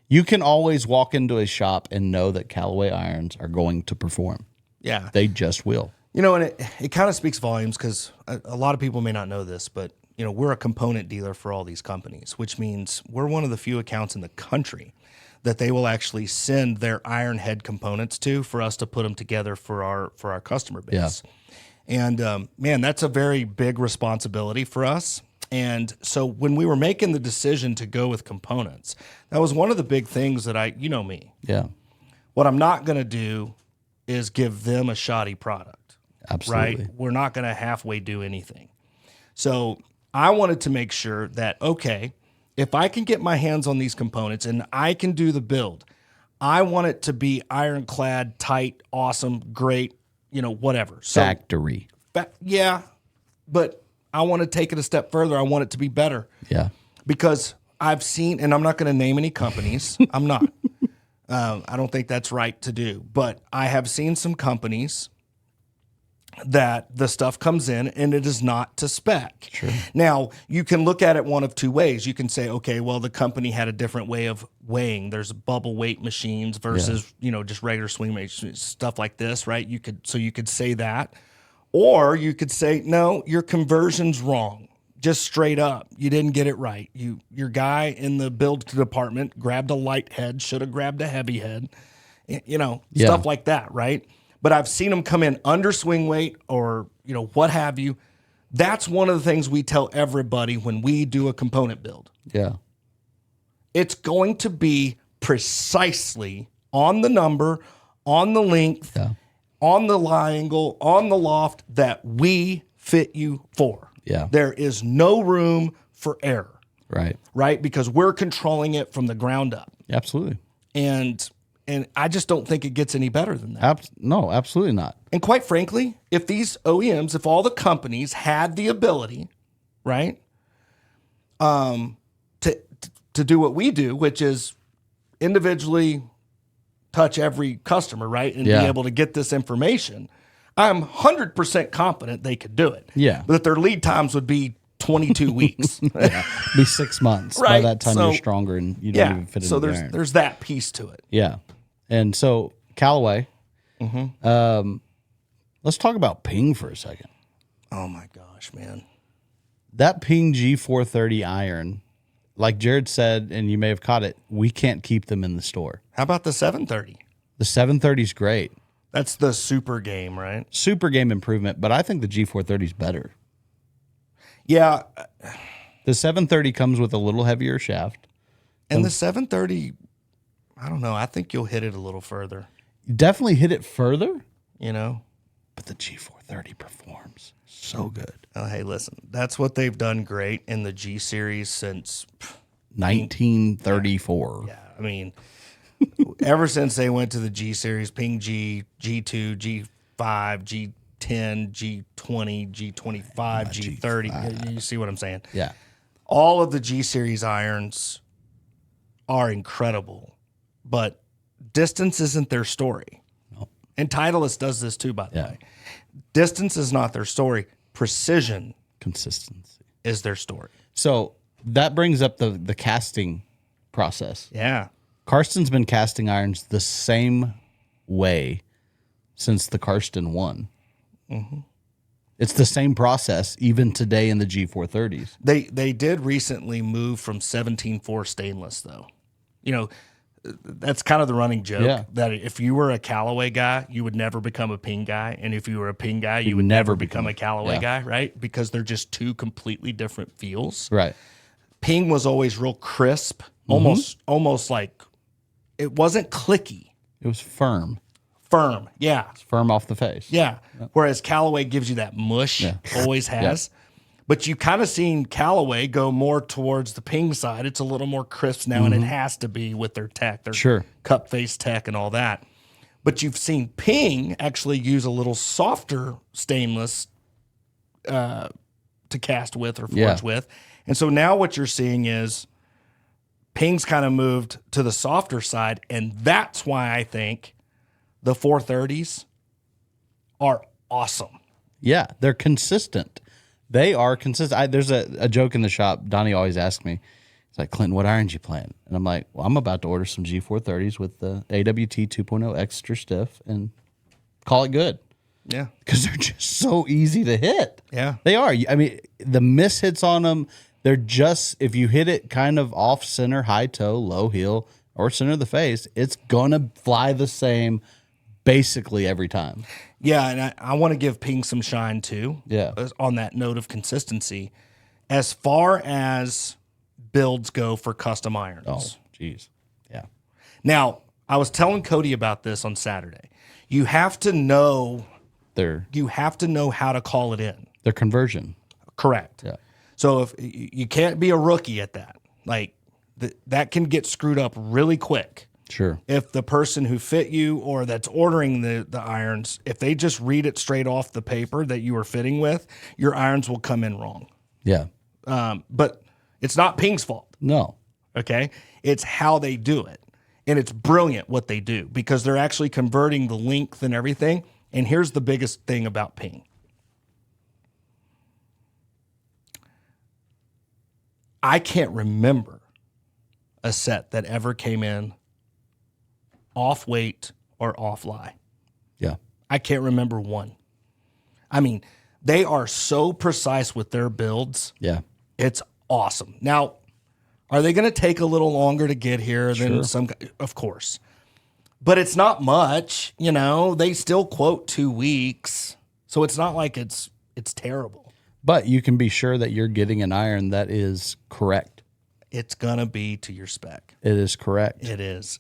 you can always walk into a shop and know that Callaway irons are going to perform. Yeah. They just will. You know, and it kind of speaks volumes because a lot of people may not know this, but, you know, we're a component dealer for all these companies, which means we're one of the few accounts in the country that they will actually send their iron head components to for us to put them together for our customer base. Yeah. And, man, that's a very big responsibility for us. And so when we were making the decision to go with components, that was one of the big things that you know me. Yeah. What I'm not going to do is give them a shoddy product. Absolutely. Right? We're not going to halfway do anything. So I wanted to make sure that, okay, if I can get my hands on these components and I can do the build, I want it to be ironclad, tight, awesome, great, you know, whatever. So, factory. Yeah, but I want to take it a step further. I want it to be better. Yeah. Because I've seen, and I'm not going to name any companies. I'm not. I don't think that's right to do. But I have seen some companies that the stuff comes in and it is not to spec. Sure. Now, you can look at it one of two ways. You can say, okay, well, the company had a different way of weighing. There's bubble weight machines versus, you know, just regular swing machines, stuff like this, right? You could say that. Or you could say, no, your conversion's wrong. Just straight up. You didn't get it right. Your guy in the build department grabbed a light head, should have grabbed a heavy head. You know, stuff like that, right? But I've seen them come in under swing weight or, you know, what have you. That's one of the things we tell everybody when we do a component build. Yeah. It's going to be precisely on the number, on the length, on the lie angle, on the loft that we fit you for. Yeah. There is no room for error. Right. Right? Because we're controlling it from the ground up. Absolutely. And I just don't think it gets any better than that. No, absolutely not. And quite frankly, if these OEMs, if all the companies had the ability, right, to do what we do, which is individually touch every customer, right, and be able to get this information, I'm 100% confident they could do it. Yeah. But their lead times would be 22 weeks. Be 6 months. Right. By that time you're stronger and you don't even fit in the iron. There's that piece to it. Yeah. And so Callaway, let's talk about ping for a second. Oh my gosh, man. That ping G430 iron, like Jared said, and you may have caught it, we can't keep them in the store. How about the 730? The 730 is great. That's the super game, right? Super game improvement, but I think the G430 is better. Yeah. The 730 comes with a little heavier shaft. And the 730, I don't know. I think you'll hit it a little further. Definitely hit it further, you know? But the G430 performs so good. Oh, hey, listen, that's what they've done great in the G series since 1934. Yeah, I mean, ever since they went to the G series, Ping G, G2, G5, G10, G20, G25, G30. You see what I'm saying? Yeah. All of the G series irons are incredible, but distance isn't their story. No. And Titleist does this too, by the way. Distance is not their story. Precision, consistency is their story. So that brings up the casting process. Yeah. Karsten's been casting irons the same way since the Karsten 1. Mm-hmm. It's the same process even today in the G430s. They did recently move from 17.4 stainless, though. You know, that's kind of the running joke Yeah. that if you were a Callaway guy, you would never become a Ping guy, and if you were a Ping guy, you would never become a Callaway guy, right? Because they're just two completely different feels. Right. Ping was always real crisp, almost like it wasn't clicky, It was firm. firm. Yeah, It's firm off the face. yeah. Whereas Callaway gives you that mush, always has. But you kind of seen Callaway go more towards the Ping side. It's a little more crisp now, and it has to be with their tech, their cup face tech and all that. But you've seen Ping actually use a little softer stainless to cast with or forge with. And so now what you're seeing is Ping's kind of moved to the softer side, and that's why I think the 430s are awesome. Yeah, they're consistent. They are consistent. There's a joke in the shop. Donnie always asks me, he's like, Clinton, what irons you playing? And I'm like, well, I'm about to order some G430s with the AWT 2.0 extra stiff and call it good. Yeah. Because they're just so easy to hit. Yeah. They are. I mean, the miss hits on them, they're just, if you hit it kind of off center, high toe, low heel, or center of the face, it's going to fly the same basically every time. Yeah, and I want to give Ping some shine too. Yeah. On that note of consistency, as far as builds go for custom irons. Oh, geez. Yeah. Now, I was telling Cody about this on Saturday. You have to know Their how to call it in. their conversion. Correct. Yeah. So if you can't be a rookie at that, like that can get screwed up really quick. Sure. If the person who fit you or that's ordering the irons, if they just read it straight off the paper that you are fitting with, your irons will come in wrong. Yeah. But it's not Ping's fault, No. okay? It's how they do it. And it's brilliant what they do because they're actually converting the length and everything. And here's the biggest thing about Ping. I can't remember a set that ever came in off weight or off lie. Yeah. I can't remember one. I mean, they are so precise with their builds. Yeah. It's awesome. Now, are they going to take a little longer to get here than some? Of course. But it's not much, you know. They still quote 2 weeks. So it's not like it's terrible. But you can be sure that you're getting an iron that is correct. It's going to be to your spec. It is correct. It is.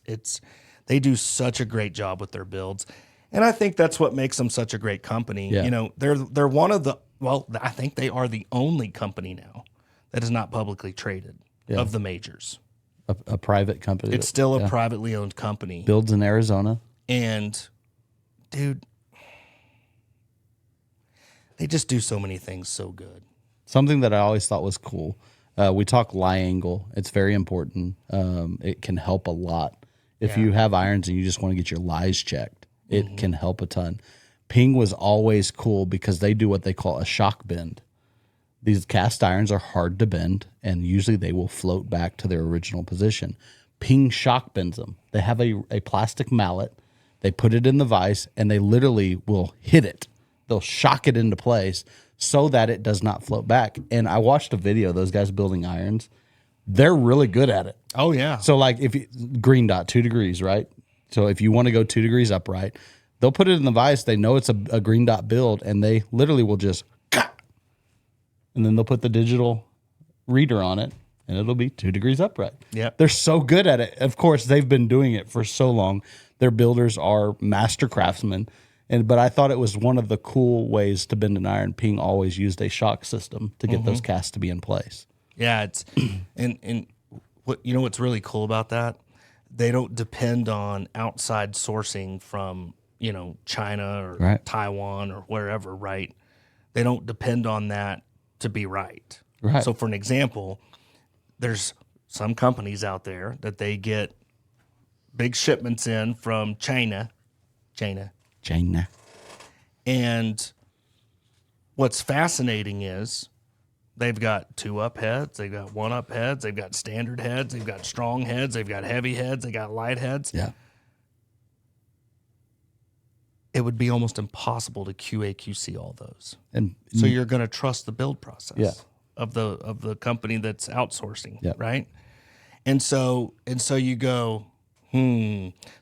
They do such a great job with their builds. And I think that's what makes them such a great company. Yeah. You know, they're one of the, well, I think they are the only company now that is not publicly traded of the majors. A private company. It's still a privately owned company. Builds in Arizona. And, dude, they just do so many things so good. Something that I always thought was cool. We talk lie angle. It's very important. It can help a lot. If you have irons and you just want to get your lies checked, it can help a ton. Ping was always cool because they do what they call a shock bend. These cast irons are hard to bend, and usually they will float back to their original position. Ping shock bends them. They have a plastic mallet. They put it in the vise, and they literally will hit it. They'll shock it into place so that it does not float back. And I watched a video of those guys building irons. They're really good at it. Oh, yeah. So like if you, green dot, 2 degrees, right? So if you want to go 2 degrees upright, they'll put it in the vise. They know it's a green dot build, and they literally will just, and then they'll put the digital reader on it, and it'll be 2 degrees upright. Yeah. They're so good at it. Of course, they've been doing it for so long. Their builders are master craftsmen. But I thought it was one of the cool ways to bend an iron. Ping always used a shock system to get those casts to be in place. Yeah, it's and what you know what's really cool about that? They don't depend on outside sourcing from, you know, China or Taiwan or wherever, right? They don't depend on that to be right. Right. So for an example, there's some companies out there that they get big shipments in from China. And what's fascinating is they've got 2 up heads, they've got 1 up heads, they've got standard heads, they've got strong heads, they've got heavy heads, they got light heads. Yeah. It would be almost impossible to QA/QC all those. And So you're going to trust the build process Yeah. of the company that's outsourcing, Yeah. right? And so you go,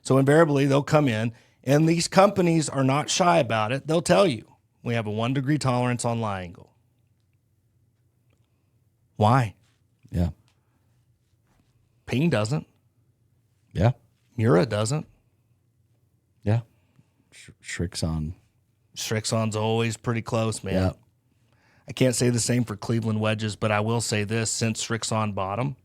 So invariably, they'll come in, and these companies are not shy about it. They'll tell you, we have a 1 degree tolerance on lie angle. Why? Yeah. Ping doesn't. Yeah. Mura doesn't. Yeah. Srixon. Srixon's always pretty close, man. Yeah. I can't say the same for Cleveland wedges, but I will say this: since Srixon bottom,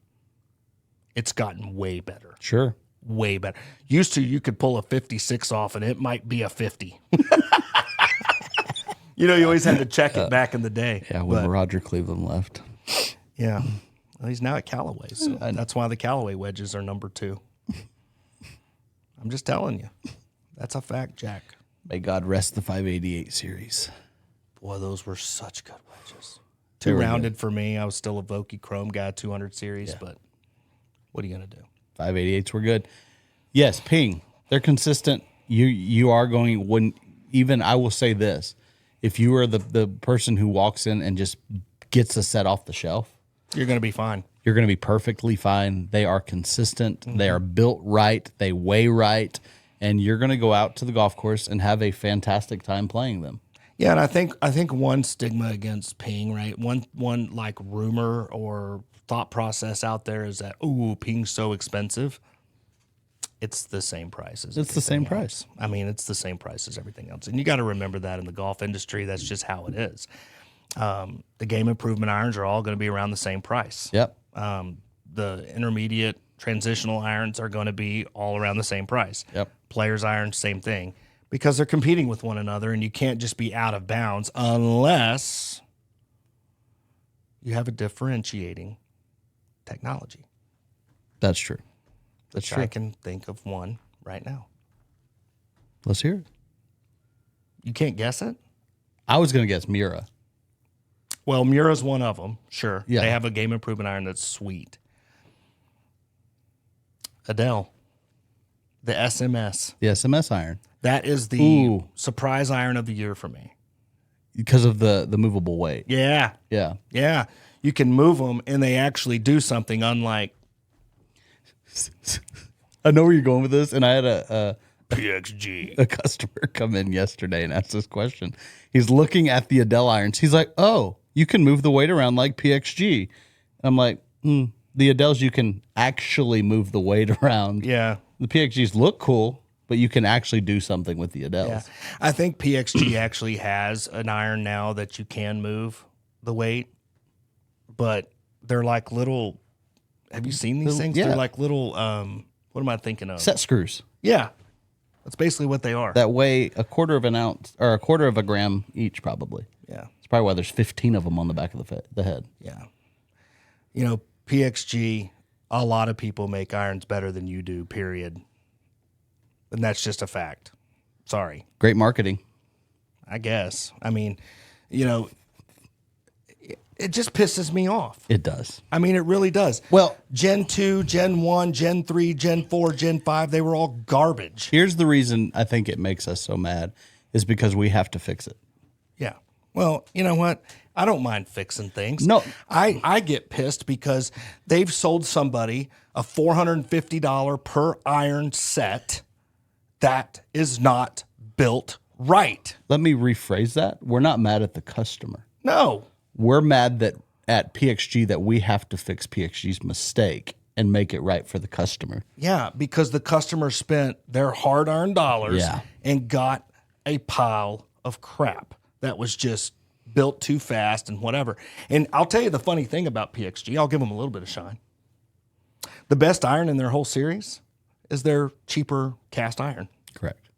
it's gotten way better. Sure. Way better. Used to, you could pull a 56 off and it might be a 50. You always had to check it back in the day. Yeah, when Roger Cleveland left. Yeah. Well, he's now at Callaway, so that's why the Callaway wedges are number 2. I'm just telling you. That's a fact, Jack. May God rest the 588 series. Boy, those were such good wedges. They Too were rounded for me. I was still a Vokey Chrome guy, 200 series, but what are you going to do? 588s were good. Yes, ping. They're consistent. You are going, when even I will say this, if you are the person who walks in and just gets a set off the shelf, You're going to be fine. you're going to be perfectly fine. They are consistent. They are built right. They weigh right. And you're going to go out to the golf course and have a fantastic time playing them. Yeah, and I think one stigma against ping, right? One like rumor or thought process out there is that, ooh, ping's so expensive. It's the same price as It's the same everything price. else. I mean, it's the same price as everything else. And you got to remember that in the golf industry, that's just how it is. The game improvement irons are all going to be around the same price. Yep. The intermediate transitional irons are going to be all around the same price. Yep. Players irons, same thing, because they're competing with one another, and you can't just be out of bounds unless you have a differentiating technology. That's true. That's I true. can think of one right now. Let's hear it. You can't guess it? I was going to guess Mura. Well, Mura's one of them, sure. Yeah. They have a game improvement iron that's sweet. Adele, the SMS. The SMS iron. That is the Ooh. surprise iron of the year for me. Because of the movable weight. Yeah. Yeah. Yeah. You can move them, and they actually do something unlike I know where you're going with this, and I had a PXG. customer come in yesterday and ask this question. He's looking at the Adele irons. He's like, "Oh, you can move the weight around like PXG." I'm like, the Adeles you can actually move the weight around. Yeah. The PXGs look cool, but you can actually do something with the Adeles. Yeah. I think PXG actually has an iron now that you can move the weight, but they're like little. Have you seen these things? yeah. They're like little. What am I thinking of? Set screws Yeah, that's basically what they are. that weigh a quarter of an ounce or a quarter of a gram each, probably. Yeah, It's probably why there's 15 of them on the back of the head. yeah. PXG. A lot of people make irons better than you do. Period. And that's just a fact. Sorry. Great marketing. I guess. I mean, it just pisses me off. It does. I mean, it really does. Well, Gen 2, Gen 1, Gen 3, Gen 4, Gen 5, they were all garbage. here's the reason I think it makes us so mad is because we have to fix it. Yeah. Well, you know what? I don't mind fixing things. No. I get pissed because they've sold somebody a $450 per iron set that is not built right. Let me rephrase that. We're not mad at the customer. No. We're mad that at PXG that we have to fix PXG's mistake and make it right for the customer. Yeah, because the customer spent their hard-earned dollars Yeah. and got a pile of crap that was just built too fast and whatever. And I'll tell you the funny thing about PXG. I'll give them a little bit of shine. The best iron in their whole series is their cheaper cast iron. Correct.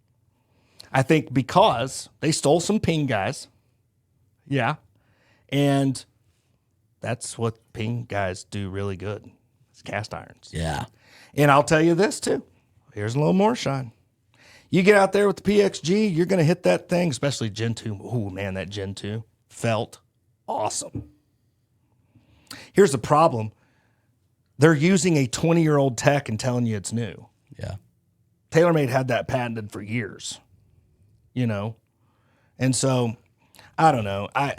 I think because they stole some ping guys. Yeah. And that's what ping guys do really good. It's cast irons. Yeah. And I'll tell you this too. Here's a little more shine. You get out there with the PXG, you're going to hit that thing, especially Gen 2. Oh, man, that Gen 2 felt awesome. Here's the problem. They're using a 20-year-old tech and telling you it's new. Yeah. TaylorMade had that patented for years, And so, I don't know. I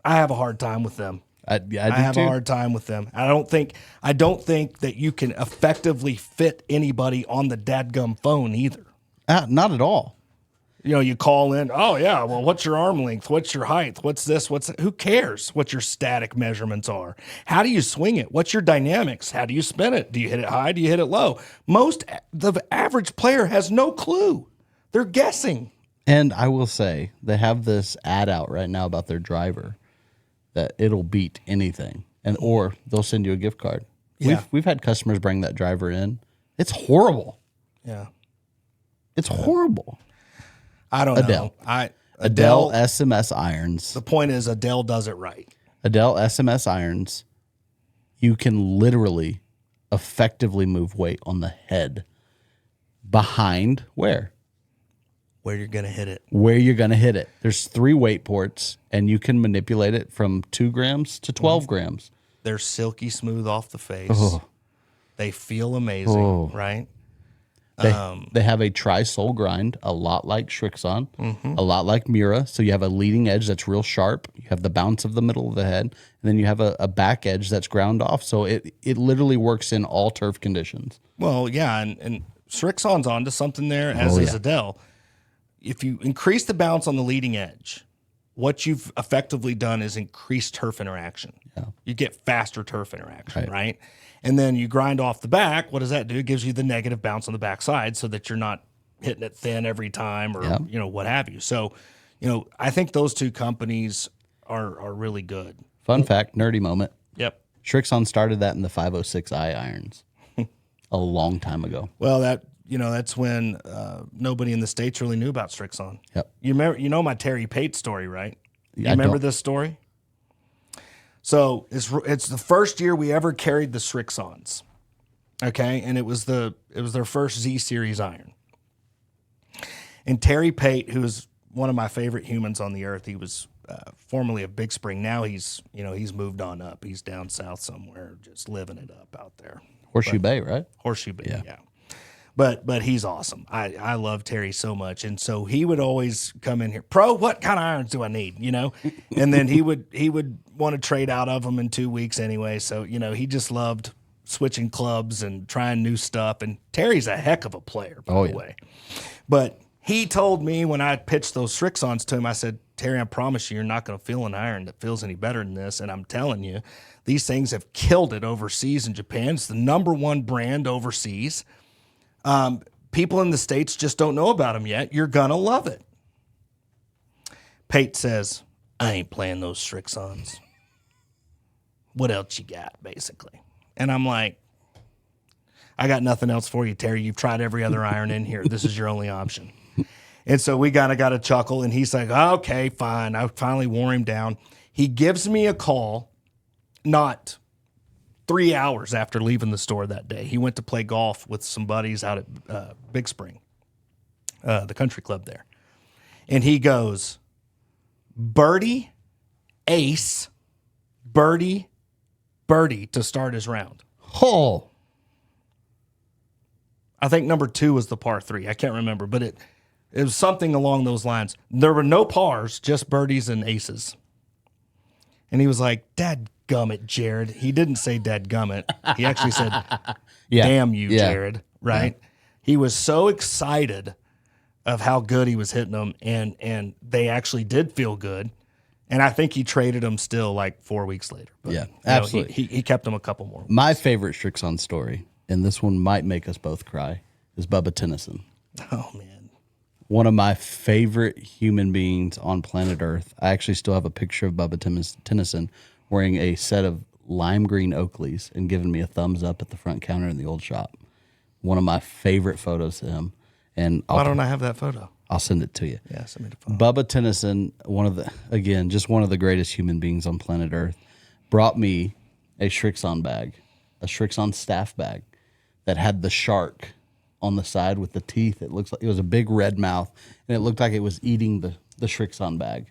have a hard time with them. I do I have too. a hard time with them. I don't think that you can effectively fit anybody on the dadgum phone either. Not at all. You know, you call in, oh yeah, well, what's your arm length? What's your height? What's this? Who cares what your static measurements are? How do you swing it? What's your dynamics? How do you spin it? Do you hit it high? Do you hit it low? The average player has no clue. They're guessing. And I will say, they have this ad out right now about their driver that it'll beat anything, or they'll send you a gift card. Yeah. We've had customers bring that driver in. It's horrible. Yeah. It's horrible. I don't Adele. know. Adele SMS irons. The point is, Adele does it right. Adele SMS irons, you can literally effectively move weight on the head behind where Where you're gonna hit it. where you're going to hit it. There's 3 weight ports, and you can manipulate it from 2 grams to 12 grams. They're silky smooth off the face. Oh. They feel amazing, right? They have a tri-sole grind, a lot like Srixon, a lot like Mura. So you have a leading edge that's real sharp. You have the bounce of the middle of the head, and then you have a back edge that's ground off. So it literally works in all turf conditions. Well, yeah, and Srixon's onto something there, as is Adele. If you increase the bounce on the leading edge, what you've effectively done is increase turf interaction. Yeah. You get faster turf interaction, right? And then you grind off the back. What does that do? It gives you the negative bounce on the backside so that you're not hitting it thin every time or, what have you. So, I think those two companies are really good. Fun fact, nerdy moment. Yep. Srixon started that in the 506i irons a long time ago. Well, that's when nobody in the States really knew about Srixon. Yep. You remember, my Terry Pate story, right? You I remember don't. this story? So it's the first year we ever carried the Srixons, okay, and it was their first Z series iron. And Terry Pate, who is one of my favorite humans on the earth, he was formerly of Big Spring. Now he's moved on up. He's down south somewhere, just living it up out there. Horseshoe Bay, right? Horseshoe Bay, yeah. But he's awesome. I love Terry so much, and so he would always come in here. Pro, what kind of irons do I need? And then he would want to trade out of them in 2 weeks anyway. So he just loved switching clubs and trying new stuff. And Terry's a heck of a player, by the way. But he told me when I pitched those Srixons to him, I said, Terry, I promise you're not going to feel an iron that feels any better than this. And I'm telling you, these things have killed it overseas in Japan. It's the #1 brand overseas. People in the States just don't know about them yet. You're going to love it. Pate says, I ain't playing those Srixons. What else you got, basically? And I'm like, I got nothing else for you, Terry. You've tried every other iron in here. This is your only option. And so we kind of got a chuckle, and he's like, okay, fine. I finally wore him down. He gives me a call, not 3 hours after leaving the store that day. He went to play golf with some buddies out at Big Spring, the country club there. And he goes, birdie, ace, birdie, birdie to start his round. Oh, I think number 2 was the par 3. I can't remember, but it was something along those lines. There were no pars, just birdies and aces. And he was like, dadgummit, Jared. He didn't say dadgummit. He actually said, damn you, Jared, right? Yeah. He was so excited of how good he was hitting them, and they actually did feel good. And I think he traded them still like 4 weeks later. But, absolutely. He kept them a couple more weeks. My favorite Srixon story, and this one might make us both cry, is Bubba Tennyson. Oh, man. One of my favorite human beings on planet Earth. I actually still have a picture of Bubba Tennyson wearing a set of lime green Oakleys and giving me a thumbs up at the front counter in the old shop. One of my favorite photos of him. And why don't I have that photo? I'll send it to you. Yeah, send me the photo. Bubba Tennyson, just one of the greatest human beings on planet Earth, brought me a Srixon bag, a Srixon staff bag that had the shark on the side with the teeth. It looks like it was a big red mouth, and it looked like it was eating the Srixon bag.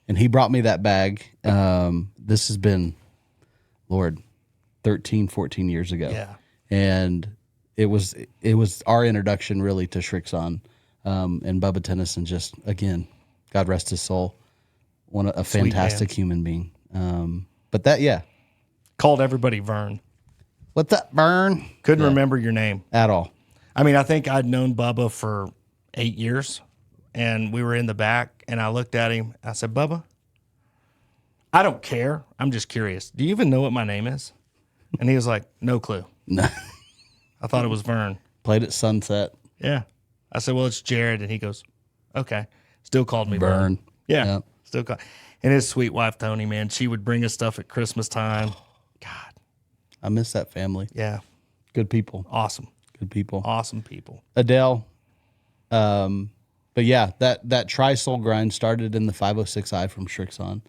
And he brought me that bag. This has been, 13, 14 years ago. Yeah. And it was our introduction really to Srixon. And Bubba Tennyson, just, again, God rest his soul, a fantastic human being. But that, yeah. Called everybody Vern. What's up, Burn? Couldn't remember your name. At all. I mean, I think I'd known Bubba for 8 years, and we were in the back, and I looked at him. I said, Bubba, I don't care. I'm just curious. Do you even know what my name is? And he was like, no clue. No. I thought it was Vern. Played at Sunset. Yeah. I said, well, it's Jared. And he goes, okay. Still called me Vern. Yeah. Yep. Still called. And his sweet wife, Tony, man, she would bring us stuff at Christmas time. God. I miss that family. Yeah. Good people. Awesome. Good people. Awesome people. Adele. But yeah, that tri-sole grind started in the 506i from Srixon.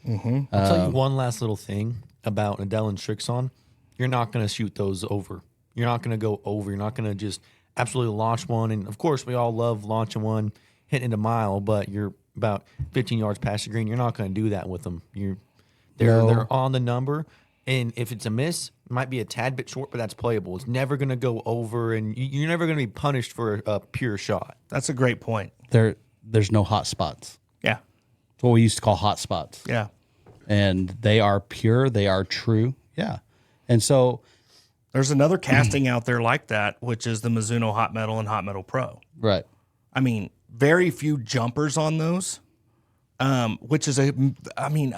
I'll tell you one last little thing about Adele and Srixon. You're not going to shoot those over. You're not going to go over. You're not going to just absolutely launch one. And of course, we all love launching one, hitting it a mile, but you're about 15 yards past the green. You're not going to do that with them. They're on the number. And if it's a miss, it might be a tad bit short, but that's playable. It's never going to go over, and you're never going to be punished for a pure shot. That's a great point. There's no hot spots. Yeah. It's what we used to call hot spots. Yeah. And they are pure. They are true. Yeah. And so there's another casting out there like that, which is the Mizuno Hot Metal and Hot Metal Pro. right. I mean, very few jumpers on those, which is a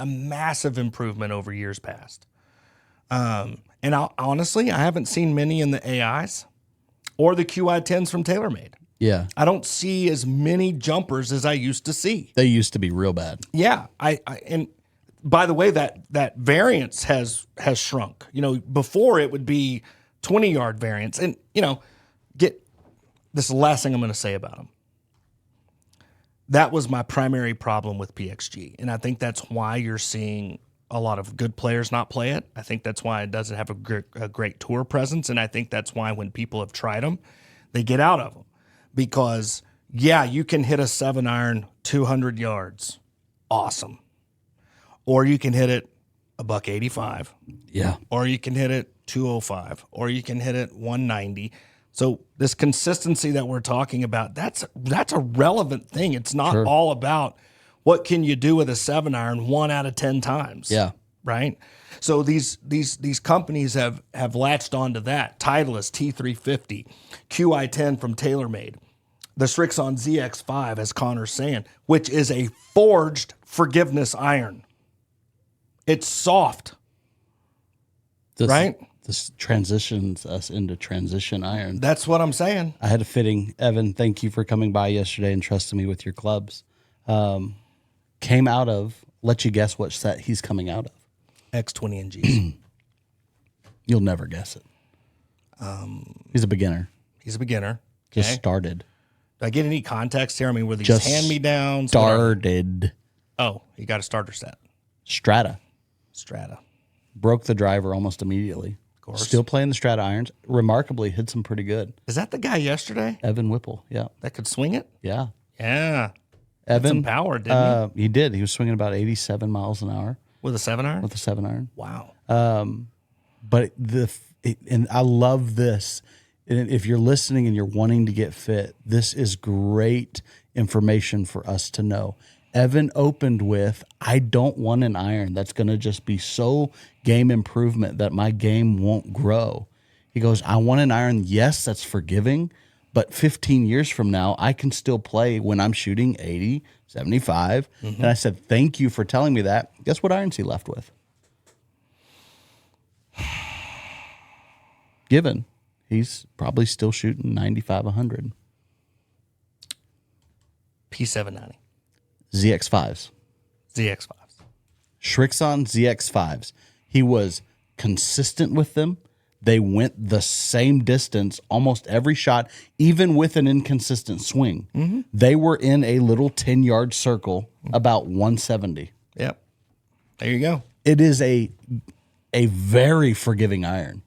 massive improvement over years past. And honestly, I haven't seen many in the AIs or the QI10s from TaylorMade. Yeah. I don't see as many jumpers as I used to see. They used to be real bad. Yeah, and by the way, that variance has shrunk. You know, before it would be 20-yard variance, and this is the last thing I'm going to say about them. That was my primary problem with PXG, and I think that's why you're seeing a lot of good players not play it. I think that's why it doesn't have a great tour presence, and I think that's why when people have tried them, they get out of them. Because, yeah, you can hit a 7-iron 200 yards. Awesome. Or you can hit it $185. Yeah. Or you can hit it 205. Or you can hit it 190. So this consistency that we're talking about, that's a relevant thing. It's not all about what can you do with a 7-iron 1 out of 10 times. Yeah. Right? So these companies have latched onto that. Titleist T350, QI10 from TaylorMade, the Srixon Zx5, as Connor's saying, which is a forged forgiveness iron. It's soft, right? This transitions us into transition iron. That's what I'm saying. I had a fitting. Evan, thank you for coming by yesterday and trusting me with your clubs. Came out of, let you guess what set he's coming out of. X20NGs. You'll never guess it. He's a beginner. He's a beginner. Just started. Do I get any context here? I mean, were these Just hand-me-downs? Started. Oh, you got a starter set. Strata. Broke the driver almost immediately. Of course. Still playing the Strata irons. Remarkably, hit some pretty good. Is that the guy yesterday? Evan Whipple. Yeah. That could swing it? Yeah. Yeah. Evan. Some power, didn't he? He did. He was swinging about 87 miles an hour. With a 7-iron? With a 7-iron. Wow. But and I love this. And if you're listening and you're wanting to get fit, this is great information for us to know. Evan opened with, I don't want an iron that's going to just be so game improvement that my game won't grow. He goes, I want an iron, yes, that's forgiving, but 15 years from now, I can still play when I'm shooting 80, 75. And I said, thank you for telling me that. Guess what irons he left with? Given. He's probably still shooting 95, 100. P790. ZX5s. ZX5s. Srixon Zx5s. He was consistent with them. They went the same distance almost every shot, even with an inconsistent swing. They were in a little 10-yard circle, about 170. Yep. There you go. It is a very forgiving iron,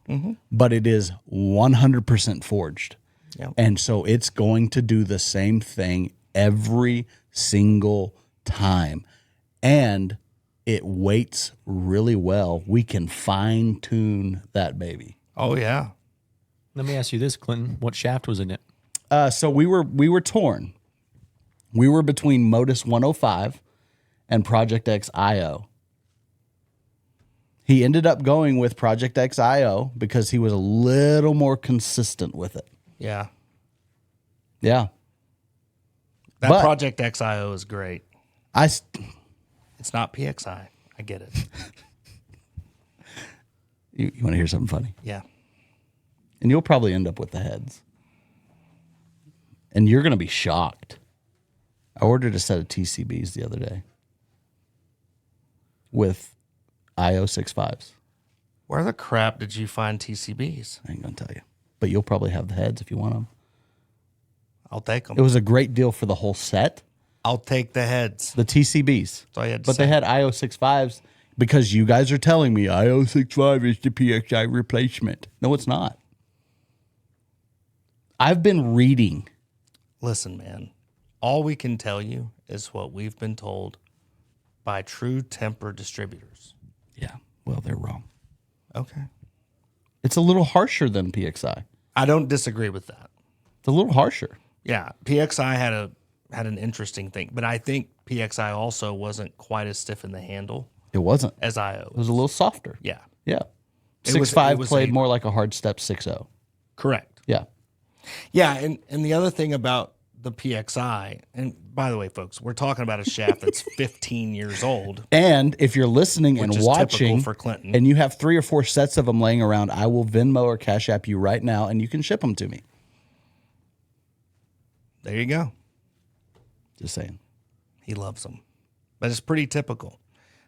but it is 100% forged. Yep. And so it's going to do the same thing every single time. And it weights really well. We can fine tune that baby. Oh, yeah. Let me ask you this, Clinton. What shaft was in it? So we were torn. We were between Modus 105 and Project X IO. He ended up going with Project XIO because he was a little more consistent with it. Yeah. Yeah. That But- Project XIO is great. It's not PXI. I get it. You want to hear something funny? Yeah. And you'll probably end up with the heads. And you're going to be shocked. I ordered a set of TCBs the other day with IO 6.5s. Where the crap did you find TCBs? I ain't going to tell you. But you'll probably have the heads if you want them. I'll take them. It was a great deal for the whole set. I'll take the heads. The TCBs. That's all you had to But say. they had IO 6.5s because you guys are telling me IO 6.5 is the PXI replacement. No, it's not. I've been reading. Listen, man. All we can tell you is what we've been told by True Temper distributors. Yeah, well, they're wrong. Okay. It's a little harsher than PXI. I don't disagree with that. It's a little harsher. Yeah, PXI had an interesting thing, but I think PXI also wasn't quite as stiff in the handle It wasn't. as IO. It was a little softer. Yeah, Yeah. It was- 6.5 it was played a- more like a hard step 6.0. correct. Yeah. Yeah, and the other thing about the PXI, and by the way, folks, we're talking about a shaft that's 15 years old. And if you're listening and Which is typical watching for Clinton. and you have 3 or 4 sets of them laying around, I will Venmo or Cash App you right now and you can ship them to me. There you go. Just saying. He loves them. But it's pretty typical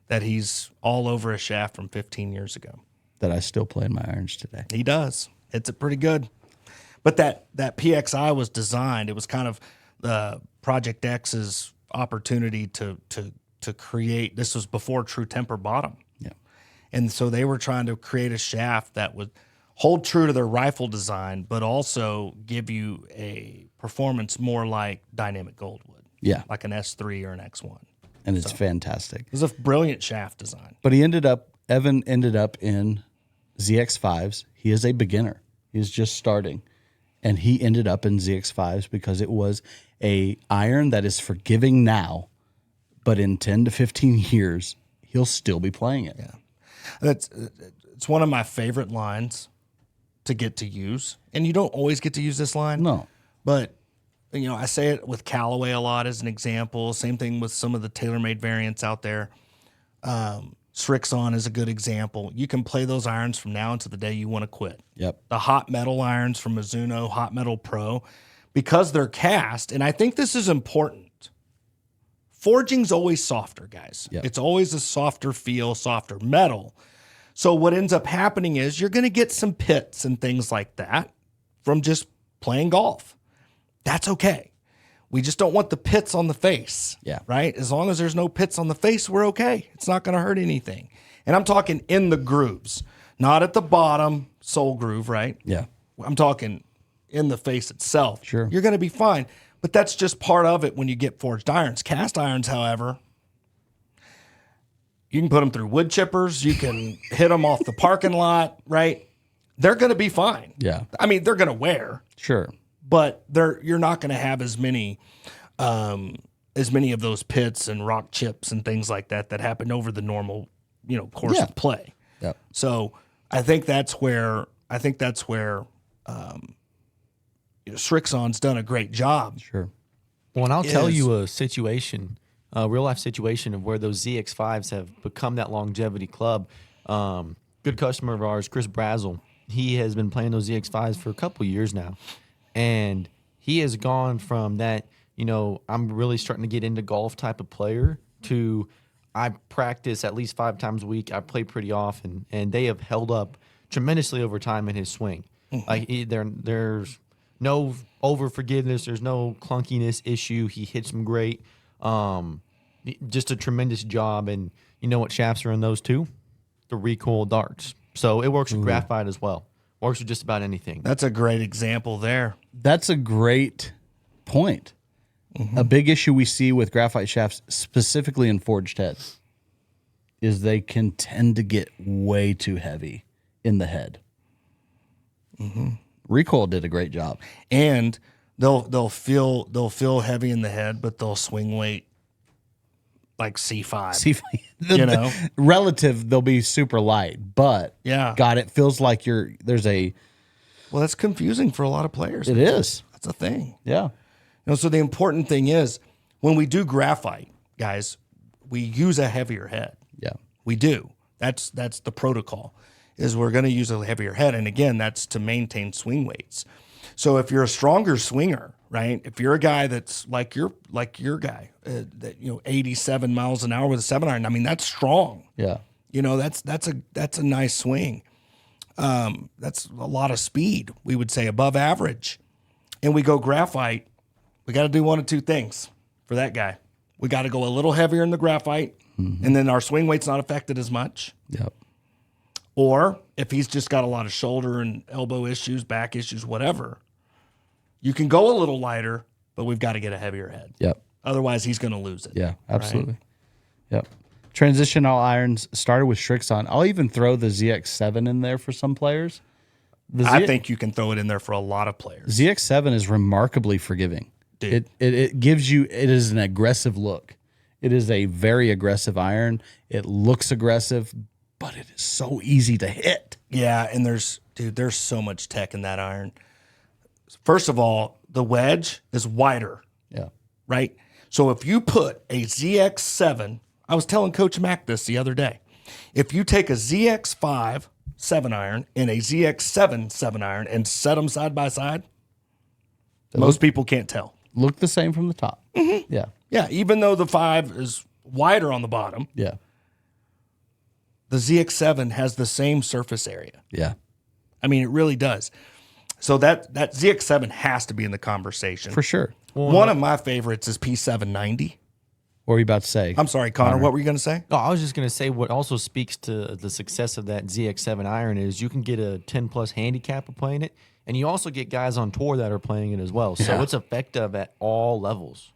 that he's all over a shaft from 15 years ago. That I still play in my irons today. He does. It's a pretty good. But that PXI was designed. It was kind of Project X's opportunity to create. This was before True Temper bought 'em. Yeah. And so they were trying to create a shaft that would hold true to their rifle design, but also give you a performance more like Dynamic Gold would. Yeah. Like an S3 or an X1. And it's fantastic. It was a brilliant shaft design. But Evan ended up in ZX5s. He is a beginner. He's just starting. And he ended up in ZX5s because it was a iron that is forgiving now, but in 10 to 15 years, he'll still be playing it. Yeah. It's one of my favorite lines to get to use. And you don't always get to use this line. No. But, you know, I say it with Callaway a lot as an example. Same thing with some of the TaylorMade variants out there. Srixon is a good example. You can play those irons from now until the day you want to quit. Yep. The hot metal irons from Mizuno, Hot Metal Pro, because they're cast, and I think this is important. Forging's always softer, guys. Yep. It's always a softer feel, softer metal. So what ends up happening is you're going to get some pits and things like that from just playing golf. That's okay. We just don't want the pits on the face. Yeah. Right? As long as there's no pits on the face, we're okay. It's not going to hurt anything. And I'm talking in the grooves, not at the bottom sole groove, right? Yeah. I'm talking in the face itself. Sure. You're going to be fine. But that's just part of it when you get forged irons. Cast irons, however, you can put them through wood chippers. You can hit them off the parking lot, right? They're going to be fine. Yeah. I mean, they're going to wear, Sure. but you're not going to have as many of those pits and rock chips and things like that happen over the normal, course Yeah. of play. Yep. So I think that's where Srixon's done a great job. Sure. Well, and I'll tell is- you a situation, a real life situation of where those ZX5s have become that longevity club. Good customer of ours, Chris Brazel, he has been playing those ZX5s for a couple years now. And he has gone from that, I'm really starting to get into golf type of player to I practice at least 5 times a week. I play pretty often, and they have held up tremendously over time in his swing. Like there's no over forgiveness. There's no clunkiness issue. He hits them great. Just a tremendous job. And you know what shafts are in those too? The recoil darts. So it works with graphite as well. Works with just about anything. That's a great example there. That's a great point. A big issue we see with graphite shafts, specifically in forged heads, is they can tend to get way too heavy in the head. Recoil did a great job. And they'll feel heavy in the head, but they'll swing weight like C5. See, You know? relative, they'll be super light, but Yeah. God, it feels like there's a. Well, that's confusing for a lot of players. It is. That's a thing. Yeah. You know, so the important thing is when we do graphite, guys, we use a heavier head. Yeah. We do. That's the protocol. Is we're going to use a heavier head, and again, that's to maintain swing weights. So if you're a stronger swinger, right? If you're a guy that's like your guy, that 87 miles an hour with a 7-iron, I mean that's strong. Yeah. You know, that's a nice swing. That's a lot of speed. We would say above average. And we go graphite. We got to do one of two things for that guy. We got to go a little heavier in the graphite, and then our swing weight's not affected as much. Yep. Or if he's just got a lot of shoulder and elbow issues, back issues, whatever, you can go a little lighter, but we've got to get a heavier head. Yep. Otherwise, he's going to lose it. Yeah, absolutely. Yep. Transitional irons started with Srixon. I'll even throw the ZX7 in there for some players. I think you can throw it in there for a lot of players. ZX7 is remarkably forgiving. Dude. It gives you, it is an aggressive look. It is a very aggressive iron. It looks aggressive, but it is so easy to hit. Yeah, and there's so much tech in that iron. First of all, the wedge is wider, Yeah. right? So if you put a ZX7, I was telling Coach Mac this the other day. If you take a ZX5 7-iron and a ZX7 7-iron and set them side by side, most people can't tell. Look the same from the top. Mm-hmm. Yeah. Yeah, even though the 5 is wider on the bottom, Yeah. the ZX7 has the same surface area. Yeah. I mean, it really does. So that ZX7 has to be in the conversation. For sure. One of my favorites is P790. What were you about to say? I'm sorry, Connor. What were you going to say? Oh, I was just going to say what also speaks to the success of that ZX7 iron is you can get a 10-plus handicap of playing it, and you also get guys on tour that are playing it as well. So it's effective at all levels.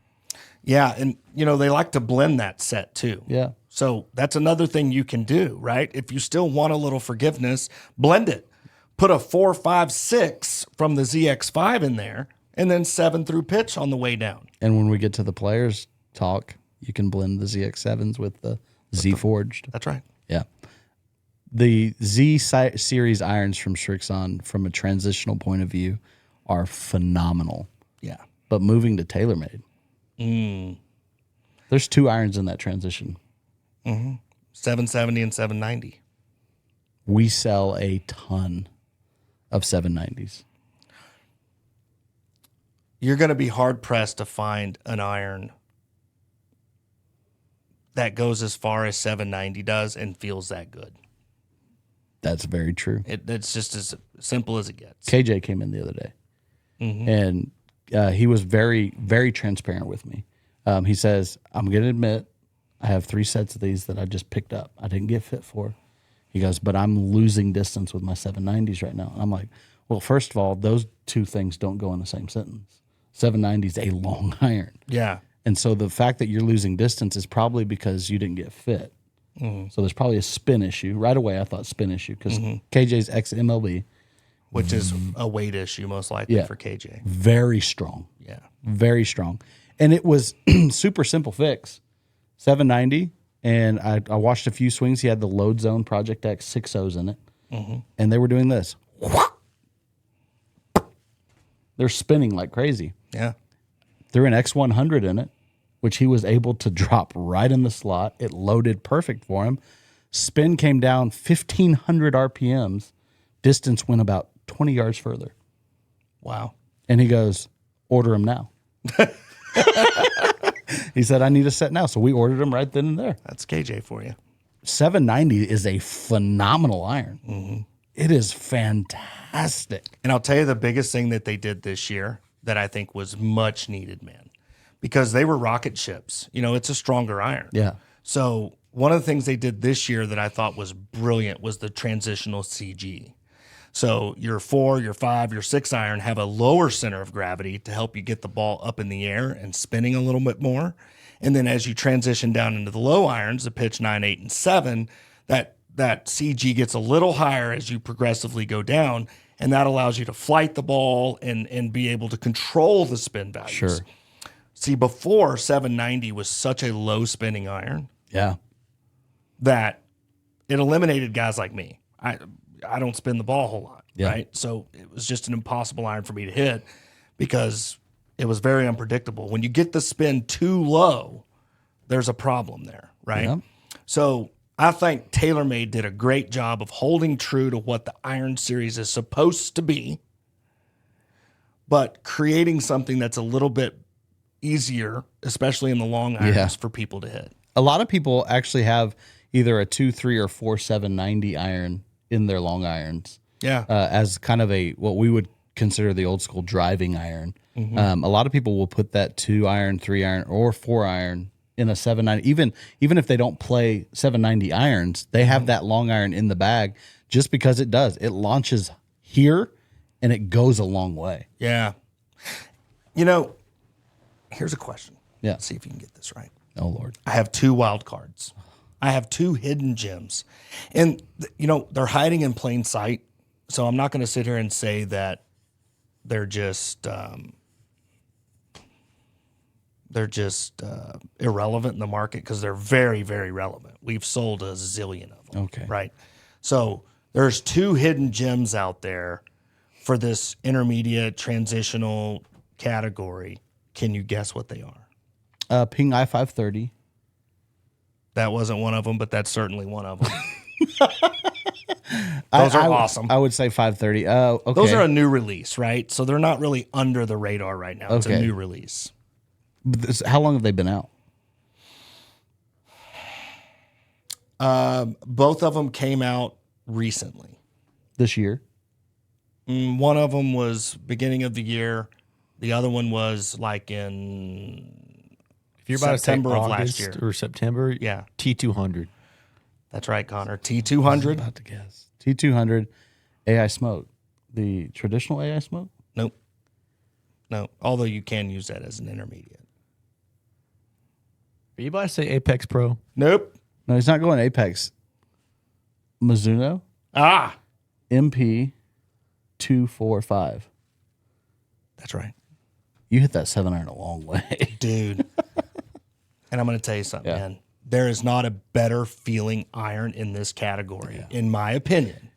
Yeah, and they like to blend that set too. Yeah. So that's another thing you can do, right? If you still want a little forgiveness, blend it. Put a 4, 5, 6 from the ZX5 in there, and then 7 through pitch on the way down. And when we get to the players talk, you can blend the ZX7s with the Z Forged. That's right. Yeah. The series irons from Srixon, from a transitional point of view, are phenomenal. Yeah. But moving to TaylorMade, there's 2 irons in that transition. 770 and 790. We sell a ton of 790s. You're going to be hard pressed to find an iron that goes as far as 790 does and feels that good. That's very true. It's just as simple as it gets. KJ came in the other day, and he was very, very transparent with me. He says, I'm going to admit, I have 3 sets of these that I just picked up. I didn't get fit for. He goes, but I'm losing distance with my 790s right now. And I'm like, well, first of all, those 2 things don't go in the same sentence. 790 is a long iron. Yeah. And so the fact that you're losing distance is probably because you didn't get fit. So there's probably a spin issue. Right away, I thought spin issue because KJ's ex-MLB. Which is a weight issue most likely Yeah. for KJ. Very strong. Yeah. Very strong. And it was super simple fix. 790, and I watched a few swings. He had the Load Zone Project X 6.0s in it, and they were doing this. They're spinning like crazy. Yeah. Threw an X100 in it, which he was able to drop right in the slot. It loaded perfect for him. Spin came down 1,500 RPMs. Distance went about 20 yards further. Wow. And he goes, order them now. He said, I need a set now. So we ordered them right then and there. That's KJ for you. 790 is a phenomenal iron. It is fantastic. And I'll tell you the biggest thing that they did this year that I think was much needed, man, because they were rocket ships. It's a stronger iron. Yeah. So one of the things they did this year that I thought was brilliant was the transitional CG. So your 4, your 5, your 6 iron have a lower center of gravity to help you get the ball up in the air and spinning a little bit more. And then as you transition down into the low irons, the pitch 9, 8, and 7, that CG gets a little higher as you progressively go down, and that allows you to flight the ball and be able to control the spin values. Sure. See, before 790 was such a low spinning iron Yeah. that it eliminated guys like me. I don't spin the ball a whole lot, Yeah. right? So it was just an impossible iron for me to hit because it was very unpredictable. When you get the spin too low, there's a problem there, right? Yeah. So I think TaylorMade did a great job of holding true to what the iron series is supposed to be, but creating something that's a little bit easier, especially in the long irons, for people to hit. A lot of people actually have either a 2-3 or 4-790 iron in their long irons. Yeah. As kind of what we would consider the old school driving iron. A lot of people will put that 2 iron, 3 iron, or 4 iron in a 790. Even if they don't play 790 irons, they have that long iron in the bag just because it launches here and it goes a long way. Yeah. Here's a question. Yeah. Let's see if you can get this right. Oh, Lord. I have 2 wild cards. I have 2 hidden gems. And, they're hiding in plain sight. So I'm not going to sit here and say that they're just irrelevant in the market, because they're very, very relevant. We've sold a zillion of them. Okay. Right. So there's 2 hidden gems out there for this intermediate transitional category. Can you guess what they are? Ping I-530. That wasn't one of them, but that's certainly one of them. Those are awesome. I would say 530. Okay. Those are a new release, right? So they're not really under the radar right now. It's a new release. How long have they been out? Both of them came out recently. This year? One of them was beginning of the year. The other one was like in If you're about September to say of last August year. or September, Yeah. T200. That's right, Connor. T200. About to guess. T200 AI smoke. The traditional AI smoke? Nope. No. Although you can use that as an intermediate. Are you about to say Apex Pro? Nope. No, he's not going Apex. Mizuno MP 245. That's right. You hit that 7 iron a long way. Dude. And I'm going to tell you something, Yeah. man. There is not a better feeling iron in this category, in my opinion,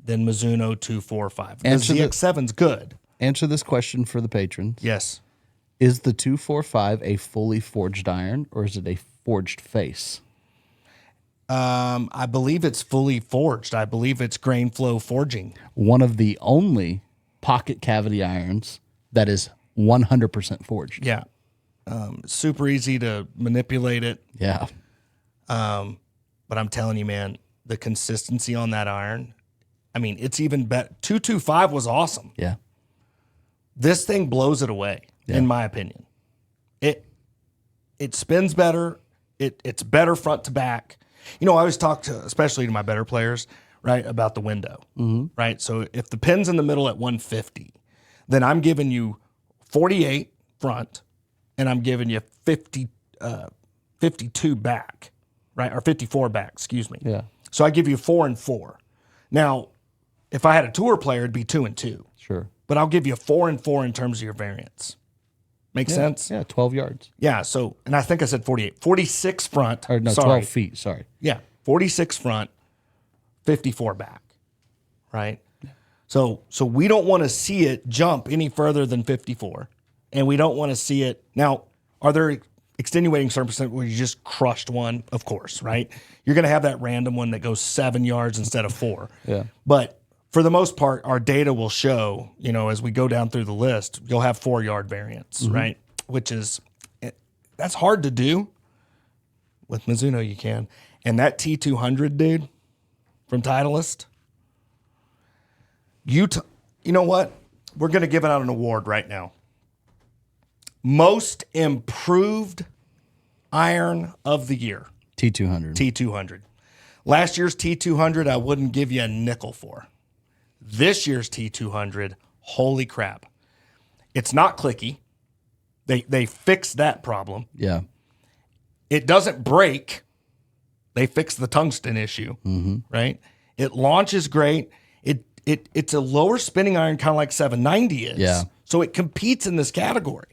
than Mizuno 245. The Answer the- ZX7's good. Answer this question for the patrons. Yes. Is the 245 a fully forged iron or is it a forged face? I believe it's fully forged. I believe it's grain flow forging. One of the only pocket cavity irons that is 100% forged. Yeah. Super easy to manipulate it. Yeah. But I'm telling you, man, the consistency on that iron, I mean, it's even better. 225 was awesome. Yeah. This thing blows it away, in my opinion. It spins better. It's better front to back. I always talk to, especially to my better players, right, about the window, right? So if the pin's in the middle at 150, then I'm giving you 48 front, and I'm giving you 52 back, right, or 54 back, excuse me. Yeah. So I give you 4 and 4. Now, if I had a tour player, it'd be 2 and 2. Sure. But I'll give you 4 and 4 in terms of your variance. Make sense? Yeah, 12 yards. Yeah. So, and I think I said 48, 46 front. Or no, sorry. 12 feet. Sorry. Yeah. 46 front, 54 back. Right. So we don't want to see it jump any further than 54. And we don't want to see it. Now, are there extenuating circumstances where you just crushed one? Of course, right? You're going to have that random one that goes 7 yards instead of 4. Yeah. But for the most part, our data will show, as we go down through the list, you'll have 4-yard variance, right? Which is, that's hard to do. With Mizuno, you can. And that T200, dude, from Titleist, you know what? We're going to give it out an award right now. Most improved iron of the year. T200. T200. Last year's T200, I wouldn't give you a nickel for. This year's T200, holy crap. It's not clicky. They fixed that problem. Yeah. It doesn't break. They fixed the tungsten issue, right? It launches great. It's a lower spinning iron, kind of like 790 is. Yeah. So it competes in this category.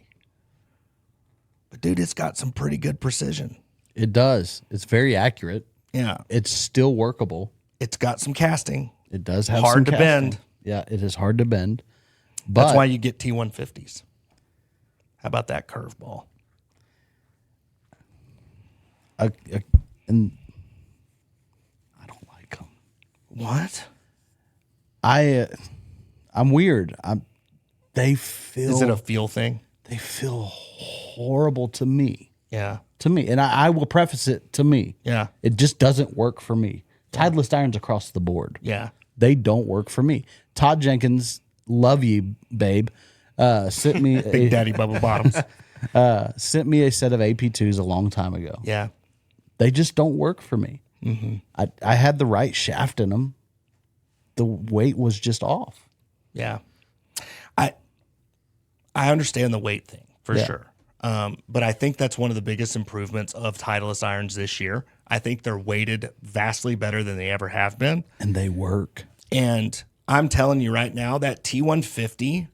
But dude, it's got some pretty good precision. It does. It's very accurate. Yeah. It's still workable. It's got some casting. It does have Hard some to casting. bend. Yeah, it is hard to bend. But That's why you get T150s. How about that curveball? And I don't like them. What? I'm weird. They feel. Is it a feel thing? They feel horrible to me. Yeah. To me, and I will preface it to me. Yeah. It just doesn't work for me. Titleist irons across the board. Yeah. They don't work for me. Todd Jenkins, love you, babe. Sent me Big Daddy Bubble Bottoms. sent me a set of AP2s a long time ago. Yeah. They just don't work for me. Mm-hmm. I had the right shaft in them. The weight was just off. Yeah. I understand the weight thing for sure. But I think that's one of the biggest improvements of Titleist irons this year. I think they're weighted vastly better than they ever have been. And they work. And I'm telling you right now, that T150,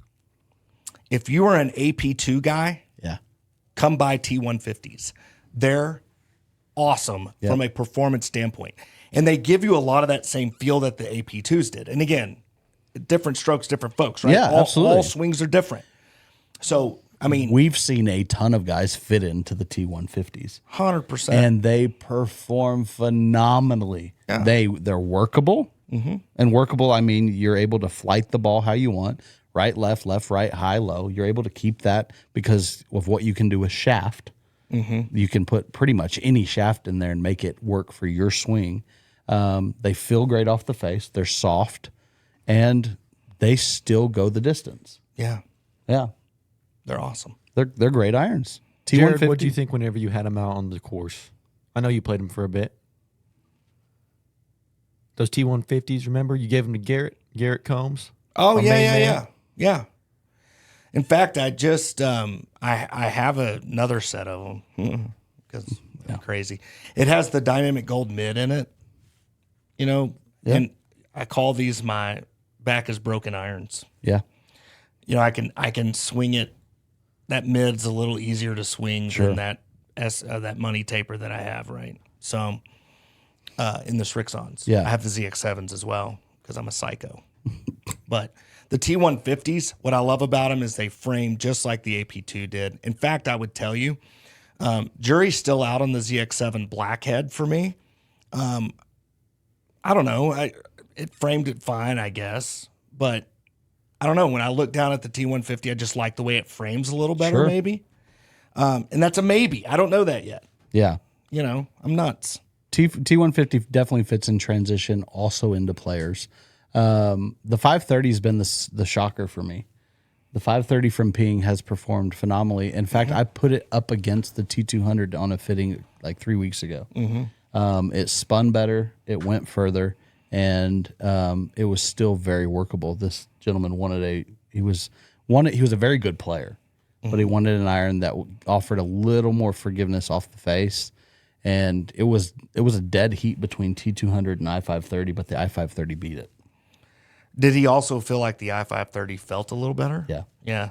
if you are an AP2 guy, Yeah. come buy T150s. They're awesome from a performance standpoint. And they give you a lot of that same feel that the AP2s did. And again, different strokes, different folks, right? Yeah, absolutely. All swings are different. So, I mean, We've seen a ton of guys fit into the T150s. 100%. And they perform phenomenally. Yeah. They're workable. Mm-hmm. And workable, I mean, you're able to flight the ball how you want. Right, left, right, high, low. You're able to keep that because of what you can do with shaft. Mm-hmm. You can put pretty much any shaft in there and make it work for your swing. They feel great off the face. They're soft. And they still go the distance. yeah, Yeah. they're awesome. They're great irons. Jared, T150. what do you think whenever you had them out on the course? I know you played them for a bit. Those T150s, remember? You gave them to Garrett Combs. Oh, Our yeah, main yeah, man? yeah. In fact, I just, I have another set of them because I'm crazy. It has the dynamic gold mid in it, and I call these my back is broken irons. Yeah. I can swing it. That mid's a little easier to swing than that money taper that I have, right? So, in the Srixons, Yeah. I have the ZX7s as well because I'm a psycho. But the T150s, what I love about them is they frame just like the AP2 did. In fact, I would tell you, jury's still out on the ZX7 Blackhead for me. I don't know. It framed it fine, I guess, but I don't know. When I look down at the T150, I just like the way it frames a little better, maybe. And that's a maybe. I don't know that yet. Yeah. I'm nuts. T150 definitely fits in transition, also into players. The 530 has been the shocker for me. The 530 from Ping has performed phenomenally. In fact, I put it up against the T200 on a fitting like 3 weeks ago. It spun better, it went further, and it was still very workable. This gentleman he was a very good player, but he wanted an iron that offered a little more forgiveness off the face. And it was a dead heat between T200 and I530, but the I530 beat it. Did he also feel like the I530 felt a little better? Yeah. Yeah.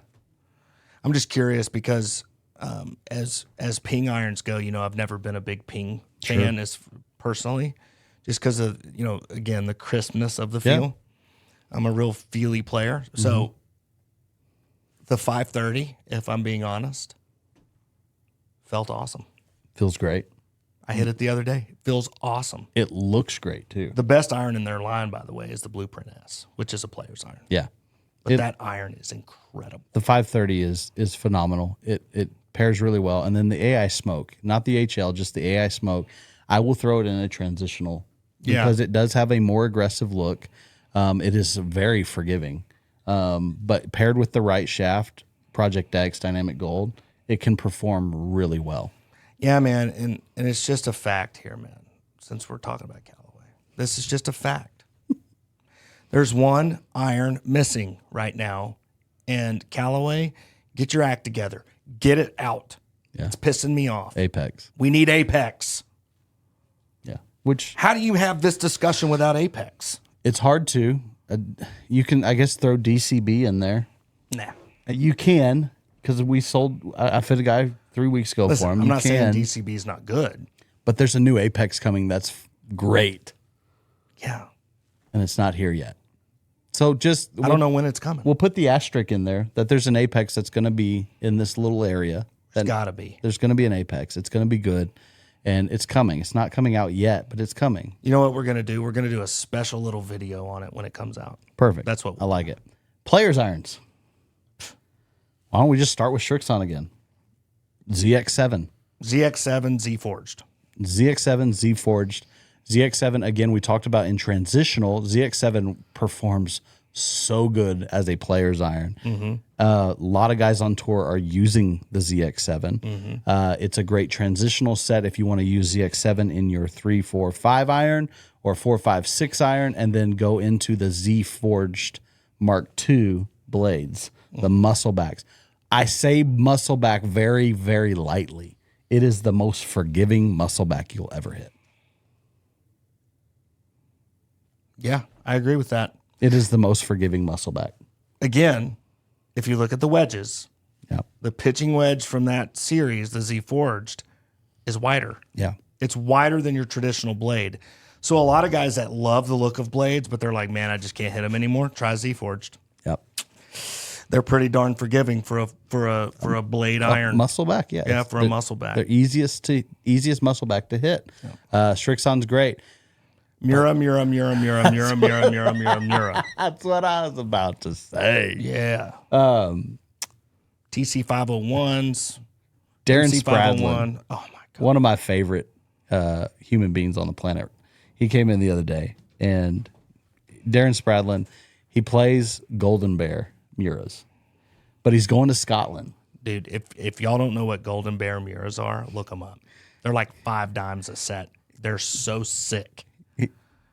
I'm just curious because as Ping irons go, I've never been a big Ping fan as personally, just because of, again, the crispness of the feel. Yeah. I'm a real feely player. So the 530, if I'm being honest, felt awesome. Feels great. I hit it the other day. It feels awesome. It looks great too. The best iron in their line, by the way, is the Blueprint S, which is a player's iron. Yeah. But that iron is incredible. The 530 is phenomenal. It pairs really well. And then the AI smoke, not the HL, just the AI smoke. I will throw it in a transitional because it does have a more aggressive look. It is very forgiving. But paired with the right shaft, Project X Dynamic Gold, it can perform really well. Yeah, man, and it's just a fact here, man, since we're talking about Callaway. This is just a fact. There's one iron missing right now, and Callaway, get your act together. Get it out. Yeah. It's pissing me off. Apex. We need Apex. Yeah. Which How do you have this discussion without Apex? it's hard to. You can, I guess, throw DCB in there. Nah. You can, because we sold. I fit a guy 3 weeks ago Listen, for them. I'm You not can, saying DCB is not good. but there's a new Apex coming that's great, Yeah. and it's not here yet. So just I don't know when it's coming. we'll put the asterisk in there that there's an Apex that's going to be in this little area. It's got to be. There's going to be an Apex. It's going to be good, and it's coming. It's not coming out yet, but it's coming. You know what we're going to do? We're going to do a special little video on it when it comes out. Perfect. That's what I like it. Players irons. Why don't we just start with Srixon again? ZX7. ZX7 Z Forged. ZX7 Z Forged. ZX7, again, we talked about in transitional. ZX7 performs so good as a player's iron. A lot of guys on tour are using the ZX7. It's a great transitional set if you want to use ZX7 in your 3, 4, 5 iron or 4, 5, 6 iron, and then go into the Z Forged Mark II blades, the muscle backs. I say muscle back very, very lightly. It is the most forgiving muscle back you'll ever hit. Yeah, I agree with that. It is the most forgiving muscle back. Again, if you look at the wedges, Yeah. the pitching wedge from that series, the Z Forged, is wider. Yeah. It's wider than your traditional blade. So a lot of guys that love the look of blades, but they're like, man, I just can't hit them anymore. Try Z Forged. Yep. They're pretty darn forgiving for a blade iron. Muscle back, yeah. Yeah, for a muscle back. They're easiest muscle back to hit. Srixon's great. Mura. That's what I was about to say. Yeah. TC 501s. Darren TC Spradlin, 501. Oh my God. one of my favorite human beings on the planet. He came in the other day, and Darren Spradlin, he plays Golden Bear Muras, but he's going to Scotland. Dude, if y'all don't know what Golden Bear Muras are, look them up. They're like $5 a set. They're so sick.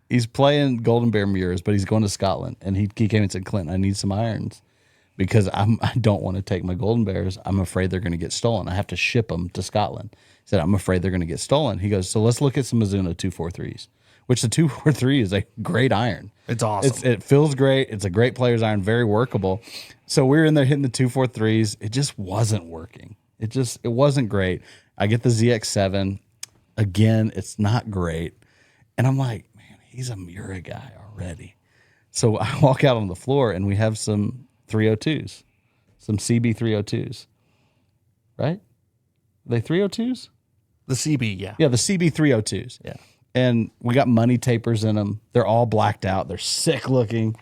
He's playing Golden Bear Muras, but he's going to Scotland, and he came and said, Clinton, I need some irons because I don't want to take my Golden Bears. I'm afraid they're going to get stolen. I have to ship them to Scotland. He said, I'm afraid they're going to get stolen. He goes, so let's look at some Mizuno 243s, which the 243 is a great iron. It's awesome. It feels great. It's a great player's iron, very workable. So we were in there hitting the 243s. It just wasn't working. It wasn't great. I get the ZX7. Again, it's not great. And I'm like, he's a Mura guy already. So I walk out on the floor and we have some 302s, some CB 302s, right? Are they 302s? The CB, yeah. Yeah, the CB 302s. Yeah. And we got money tapers in them. They're all blacked out. They're sick looking.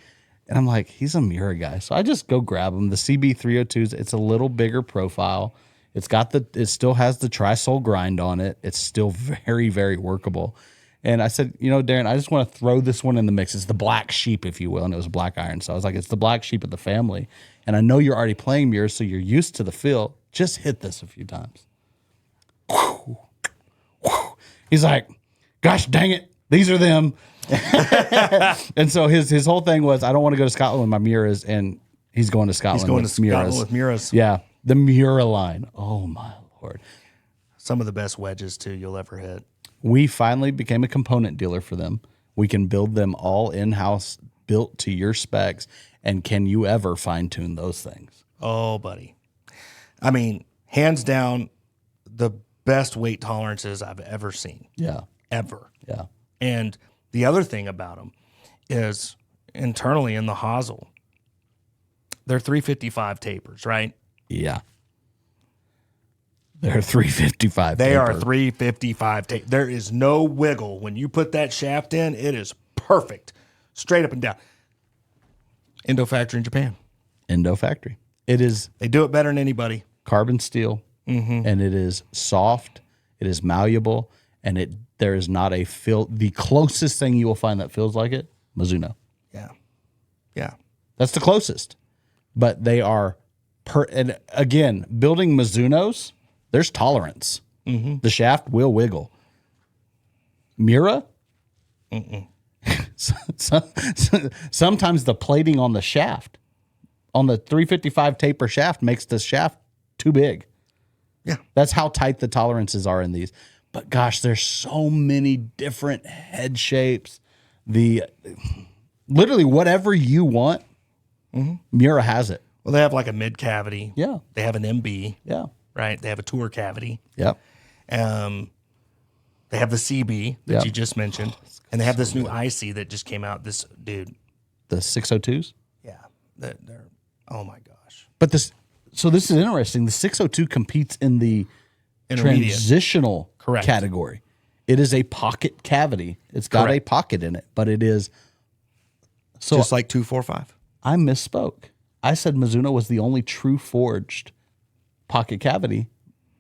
And I'm like, he's a Mura guy. So I just go grab them. The CB 302s, it's a little bigger profile. It still has the tri-sole grind on it. It's still very, very workable. And I said, Darren, I just want to throw this one in the mix. It's the black sheep, if you will. And it was black iron. So I was like, it's the black sheep of the family. And I know you're already playing Muras, so you're used to the feel. Just hit this a few times. He's like, gosh dang it, these are them. And so his whole thing was, I don't want to go to Scotland with my Muras. And he's going to Scotland with Muras. Yeah, the Mura line. Oh, my Lord. Some of the best wedges, too, you'll ever hit. We finally became a component dealer for them. We can build them all in-house, built to your specs. And can you ever fine-tune those things? Oh, buddy. I mean, hands down, the best weight tolerances I've ever seen. Yeah. Ever. Yeah. And the other thing about them is internally in the hosel, they're 355 tapers, right? Yeah. They're 355. They are taper. 355 tape. There is no wiggle. When you put that shaft in, it is perfect. Straight up and down. Indo factory in Japan. Indo factory. It is They do it better than anybody. carbon steel, and it is soft. It is malleable, and there is not a feel. The closest thing you will find that feels like it, Mizuno. Yeah. Yeah. That's the closest. But they are and again, building Mizunos, there's tolerance. The shaft will wiggle. Mura? Sometimes the plating on the shaft, on the 355 taper shaft, makes the shaft too big. Yeah. That's how tight the tolerances are in these. But gosh, there's so many different head shapes. Literally whatever you want, Mura has it. Well, they have like a mid cavity. Yeah. They have an MB. Yeah. right? They have a tour cavity. Yep. They have the CB that Yep. you just mentioned, and they have this new IC that just came out. This dude, The 602s. yeah, they're oh my gosh, But this is interesting. The 602 competes in the intermediate. transitional Correct. category. It is a pocket cavity. It's got a Correct. pocket in it, but it is. So Just like 245. I misspoke. I said Mizuno was the only true forged pocket cavity.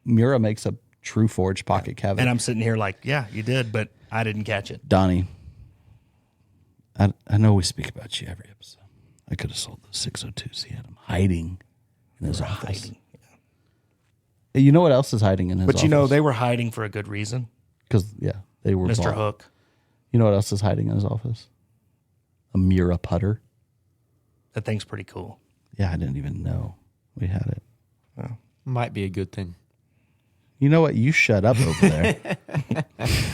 Mura makes a true forged pocket cavity. And I'm sitting here like, yeah, you did, but I didn't catch it. Donnie, I know we speak about you every episode. I could have sold those 602s. He had them hiding in his office. Hiding. You know what else is hiding in his office? But you know, they were hiding for a good reason. Because, they were Mr. bought. Hook. You know what else is hiding in his office? A Mura putter. That thing's pretty cool. Yeah, I didn't even know we had it. Might be a good thing. You know what? You shut up over there.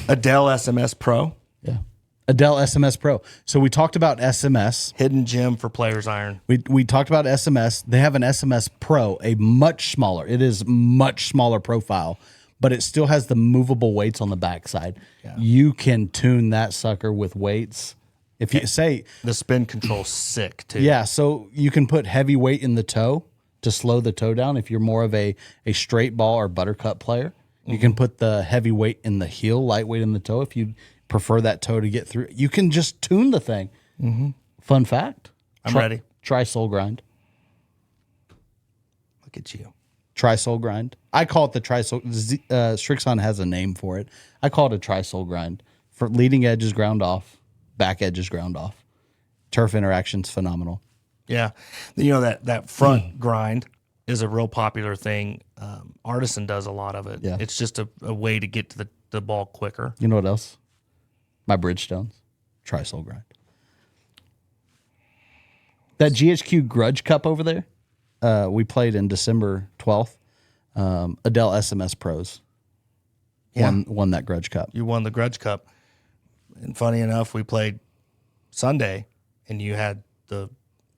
Adele SMS Pro. Yeah. Adele SMS Pro. So we talked about SMS. Hidden gem for Player's Iron. We talked about SMS. They have an SMS Pro, a much smaller. It is much smaller profile, but it still has the movable weights on the backside. Yeah. You can tune that sucker with weights. If you say, The spin control's sick, too. yeah, so you can put heavy weight in the toe to slow the toe down. If you're more of a straight ball or buttercut player, you can put the heavy weight in the heel, lightweight in the toe. If you prefer that toe to get through, you can just tune the thing. Fun fact. I'm ready. Try Soul Grind. Look at you. Tri-Soul Grind. I call it the Tri-Soul. Srixon has a name for it. I call it a Tri-Soul Grind. For leading edge is ground off, back edge is ground off. Turf interaction's phenomenal. Yeah. You know, that front grind is a real popular thing. Artisan does a lot of it. Yeah. It's just a way to get to the ball quicker. You know what else? My Bridgestones. Tri-Soul Grind. That GHQ Grudge Cup over there, we played in December 12th. Adele SMS Pros won that Grudge Cup. You won the Grudge Cup. And funny enough, we played Sunday, and you had the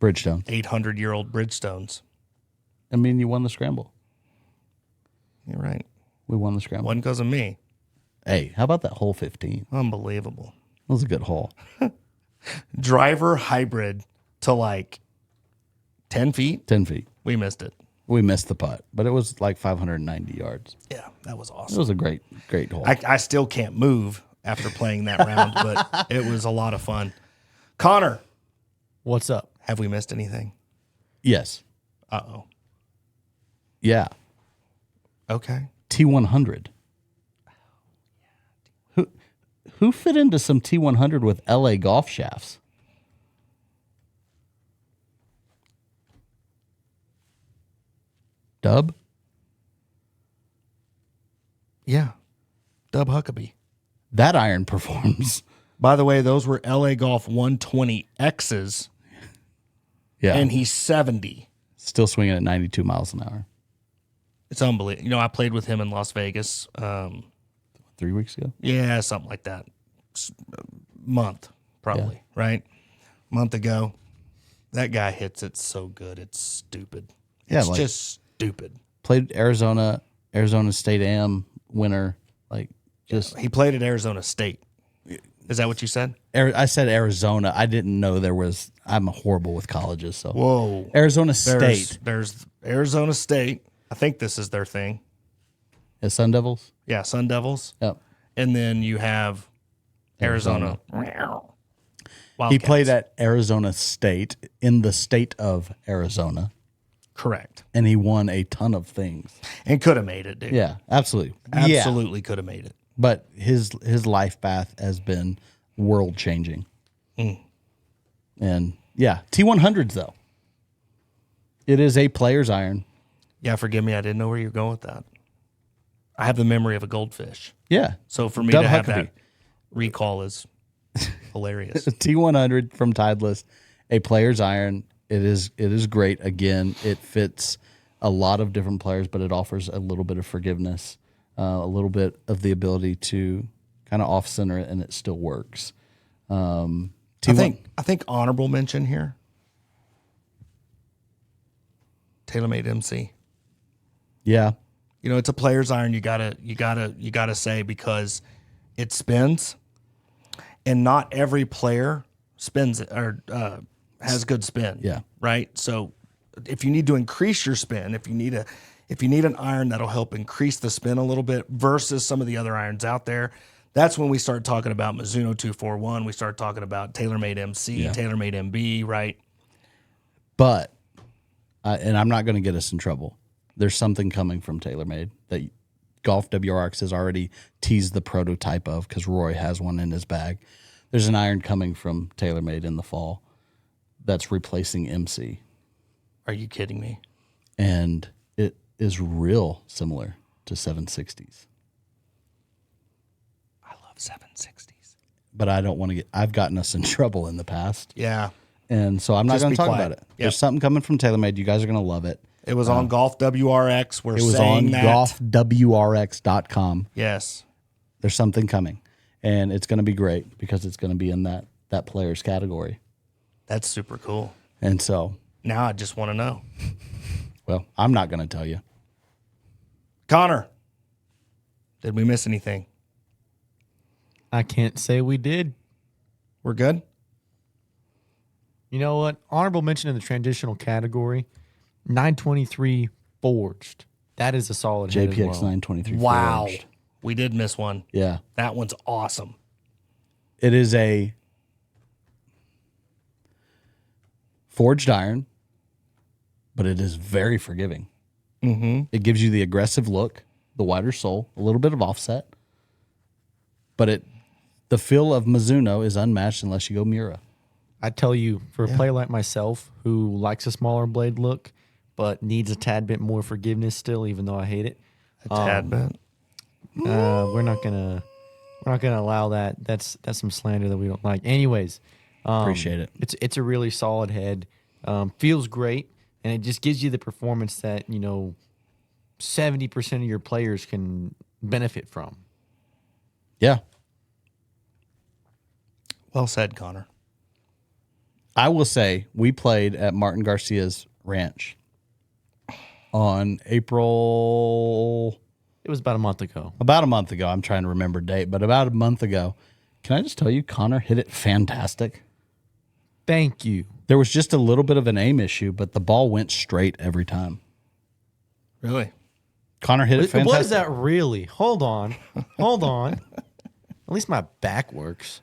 Bridgestone. 800-year-old Bridgestones. I mean, you won the scramble. You're right. We won the scramble. Wasn't because of me. Hey, how about that hole 15? Unbelievable. That was a good hole. Driver hybrid to like 10 feet. 10 feet. We missed it. We missed the putt, but it was like 590 yards. Yeah, that was It awesome. was a great hole. I still can't move after playing that round, but it was a lot of fun. Connor, What's up? have we missed anything? Yes. Uh-oh. Yeah. Okay. T100. Who fit into some T100 with LA golf shafts? Dub? Yeah. Dub Huckabee. That iron performs. By the way, those were LA Golf 120Xs, Yeah. and he's 70. Still swinging at 92 miles an hour. It's unbelievable. You know, I played with him in Las Vegas. 3 weeks ago? Yeah, something like that. Month, probably, right? Month ago. That guy hits it so good. It's stupid. Yeah, It's like- just stupid. Played Arizona State Am winner. Like, just He played at Arizona State. Is that what you said? I said Arizona. I didn't know there was. I'm horrible with colleges. So Whoa. Arizona State. There's Arizona State. I think this is their thing. The Sun Devils. Yeah, Sun Devils. Yep. And then you have Arizona. He Wildcats. played at Arizona State in the state of Arizona, Correct. and he won a ton of things. And could have made it, dude. Yeah, absolutely. Yeah. Absolutely could have made it. But his life path has been world changing. And yeah, T100s though. It is a player's iron. Yeah, forgive me. I didn't know where you were going with that. I have the memory of a goldfish. Yeah. So for me Dub to have Huckabee. that recall is hilarious. T100 from Titleist, a player's iron. It is great. Again, it fits a lot of different players, but it offers a little bit of forgiveness, a little bit of the ability to kind of off center it, and it still works. I think honorable mention here. TaylorMade MC. Yeah. You know, it's a player's iron. You gotta say, because it spins, and not every player spins it or has good spin. Yeah. Right. So if you need to increase your spin, if you need an iron that'll help increase the spin a little bit versus some of the other irons out there, that's when we start talking about Mizuno 241. We start talking about TaylorMade MC, TaylorMade MB, right? But, and I'm not going to get us in trouble. There's something coming from TaylorMade that Golf WRX has already teased the prototype of, because Roy has one in his bag. There's an iron coming from TaylorMade in the fall that's replacing MC. Are you kidding me? And it is real similar to 760s. I love 760s. But I don't want to I've gotten us in trouble in the past. Yeah. And so I'm not Just going be to talk quiet. about it. Yep. There's something coming from TaylorMade. You guys are going to love it. It was on Golf WRX. We're It was saying on that. golfwrx.com. Yes. There's something coming. And it's going to be great because it's going to be in that player's category. That's super cool. And so, Now I just want to know. well, I'm not going to tell you. Connor, did we miss anything? I can't say we did. We're good? You know what? Honorable mention in the transitional category, 923 forged. That is a solid hit as JPX well. 923 Wow. forged. We did miss one. Yeah. That one's awesome. It is a forged iron, but it is very forgiving. Mm-hmm. It gives you the aggressive look, the wider sole, a little bit of offset. But the feel of Mizuno is unmatched unless you go Mura. I tell you, for a player like myself who likes a smaller blade look, but needs a tad bit more forgiveness still, even though I hate it, A tad bit. we're not gonna allow that. That's some slander that we don't like. Anyways, Appreciate it. It's a really solid head. Feels great, and it just gives you the performance that 70% of your players can benefit from. Yeah. Well said, Connor. I will say we played at Martin Garcia's ranch on April, It was about a month ago. about a month ago. I'm trying to remember date, but about a month ago. Can I just tell you, Connor hit it fantastic. Thank you. There was just a little bit of an aim issue, but the ball went straight every time. Really? Connor hit it fantastic. What is that really? Hold on. At least my back works.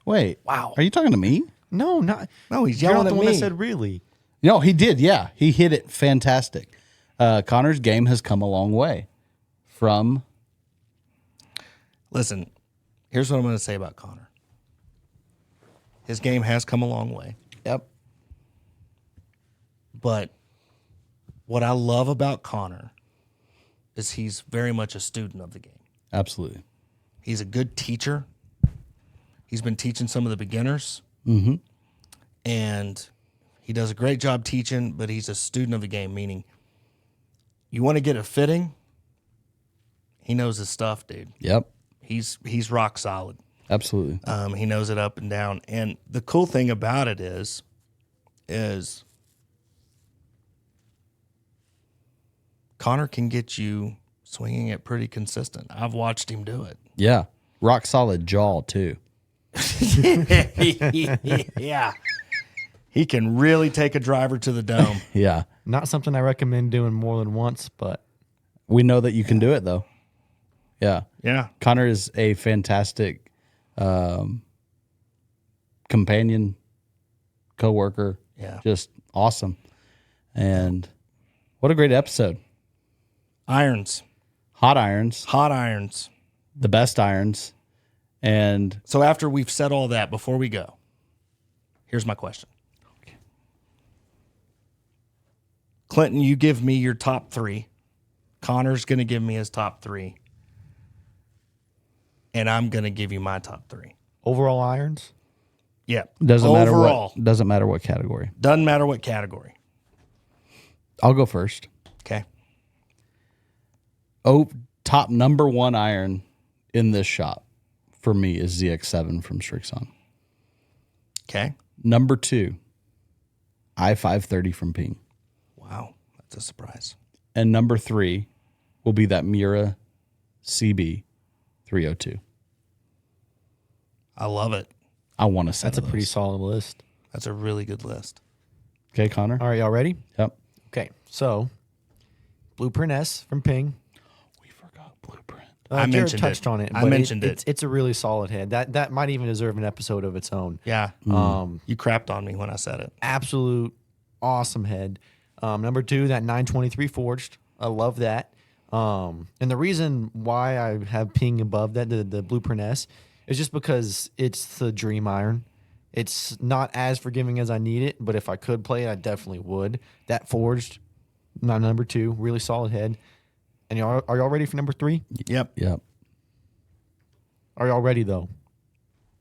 Wait. Wow. Are you talking to me? No, not. No, he's You're yelling not the at one me. that said really. No, he did. Yeah, he hit it fantastic. Connor's game has come a long way from. Listen, here's what I'm going to say about Connor. His game has come a long way. Yep. But what I love about Connor is he's very much a student of the game. Absolutely. He's a good teacher. He's been teaching some of the beginners. Mm-hmm. And he does a great job teaching, but he's a student of the game, meaning you want to get a fitting, he knows his stuff, dude. Yep. He's rock solid. Absolutely. He knows it up and down. And the cool thing about it is Connor can get you swinging it pretty consistent. I've watched him do it. Yeah. Rock solid jaw, too. Yeah. He can really take a driver to the dome. Yeah. Not something I recommend doing more than once, but We know that you can do it, though. Yeah. Yeah. Connor is a fantastic companion, coworker. Yeah. Just awesome. And what a great episode. Irons. Hot irons, Hot irons. the best irons. And So after we've said all that, before we go, here's my question. Clinton, you give me your top three. Connor's going to give me his top three. And I'm going to give you my top three. overall irons. Yeah. doesn't Overall, matter what category. doesn't matter what category. I'll go first. Okay. Oh, top number one iron in this shop for me is ZX7 from Srixon. Okay. Number two, I-530 from Ping. Wow. That's a surprise. And number 3 will be that Mura CB 302. I love it. I want to set That's a pretty solid list. That's a really good list. Okay, Connor? All right, y'all ready? Yep. Okay, so Blueprint S from Ping. We forgot Blueprint. I Jared mentioned touched it. on it. I but mentioned it. It's a really solid head. That might even deserve an episode of its own. Yeah. You crapped on me when I said it. Absolute awesome head. Number 2, that 923 forged. I love that. And the reason why I have Ping above that, the Blueprint S, is just because it's the dream iron. It's not as forgiving as I need it, but if I could play it, I definitely would. That forged, my number 2, really solid head. And are y'all ready for number 3? Yep. Yep. Are y'all ready though?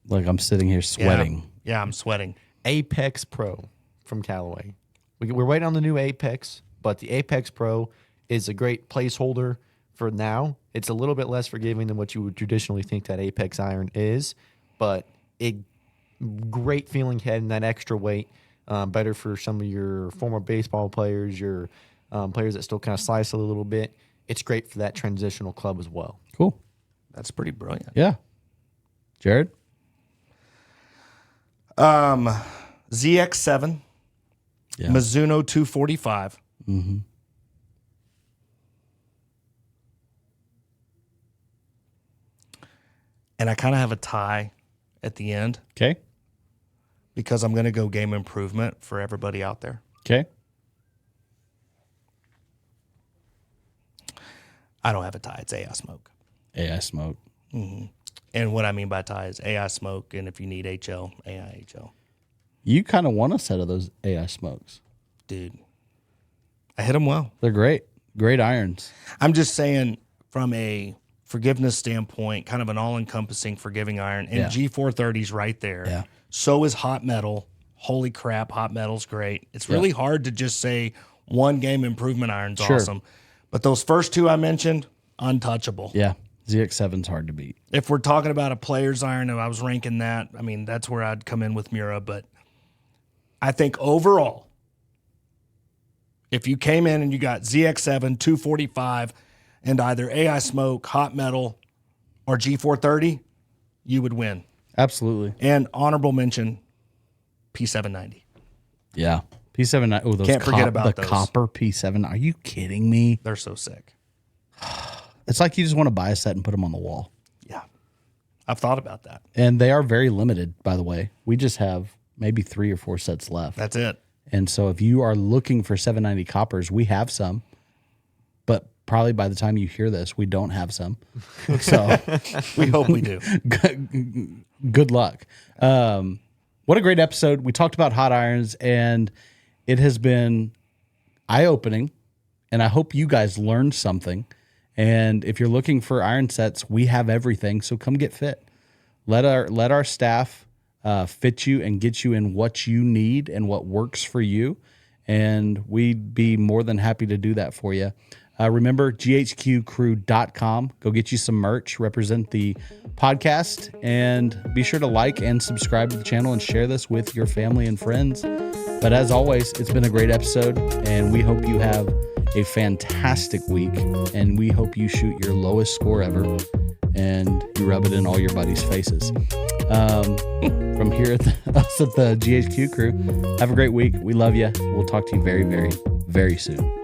Like I'm sitting here sweating. Yeah, I'm sweating. Apex Pro from Callaway. We're waiting on the new Apex, but the Apex Pro is a great placeholder for now. It's a little bit less forgiving than what you would traditionally think that Apex iron is, but it great feeling head and that extra weight. Better for some of your former baseball players, your players that still kind of slice a little bit. It's great for that transitional club as well. Cool. That's pretty brilliant. Yeah. Jared? ZX7, Yeah. Mizuno 245. Mm-hmm. And I kind of have a tie at the end Okay. because I'm going to go game improvement for everybody out there. Okay. I don't have a tie. It's AI Smoke. AI Smoke. And what I mean by tie is AI Smoke, and if you need HL, AI HL. You kind of want a set of those AI Smokes. Dude, I hit them well. They're great. Great irons. I'm just saying from a forgiveness standpoint, kind of an all-encompassing forgiving iron, and Yeah. G430's right there. Yeah. So is hot metal. Holy crap, hot metal's great. It's really hard to just say one game improvement iron's awesome. But those first 2 I mentioned, untouchable. Yeah. ZX7's hard to beat. If we're talking about a player's iron, and I was ranking that, I mean, that's where I'd come in with Mura. But I think overall, if you came in and you got ZX7, 245, and either AI Smoke, Hot Metal, or G430, you would win. Absolutely. And honorable mention, P790. Yeah. P7. Oh, those Can't forget about the those. copper P7. Are you kidding me? They're so sick. It's like you just want to buy a set and put them on the wall. Yeah. I've thought about that. And they are very limited, by the way. We just have maybe 3 or 4 sets left. That's it. And so if you are looking for 790 coppers, we have some. But probably by the time you hear this, we don't have some. So We hope we do. good luck. What a great episode. We talked about hot irons, and it has been eye-opening, and I hope you guys learned something. And if you're looking for iron sets, we have everything, so come get fit. Let our staff fit you and get you in what you need and what works for you, and we'd be more than happy to do that for you. Remember, GHQcrew.com. Go get you some merch, represent the podcast, and be sure to like and subscribe to the channel and share this with your family and friends. But as always, it's been a great episode, and we hope you have a fantastic week, and we hope you shoot your lowest score ever, and you rub it in all your buddies' faces. From here at us at the GHQ Crew, have a great week. We love you. We'll talk to you very, very, very soon.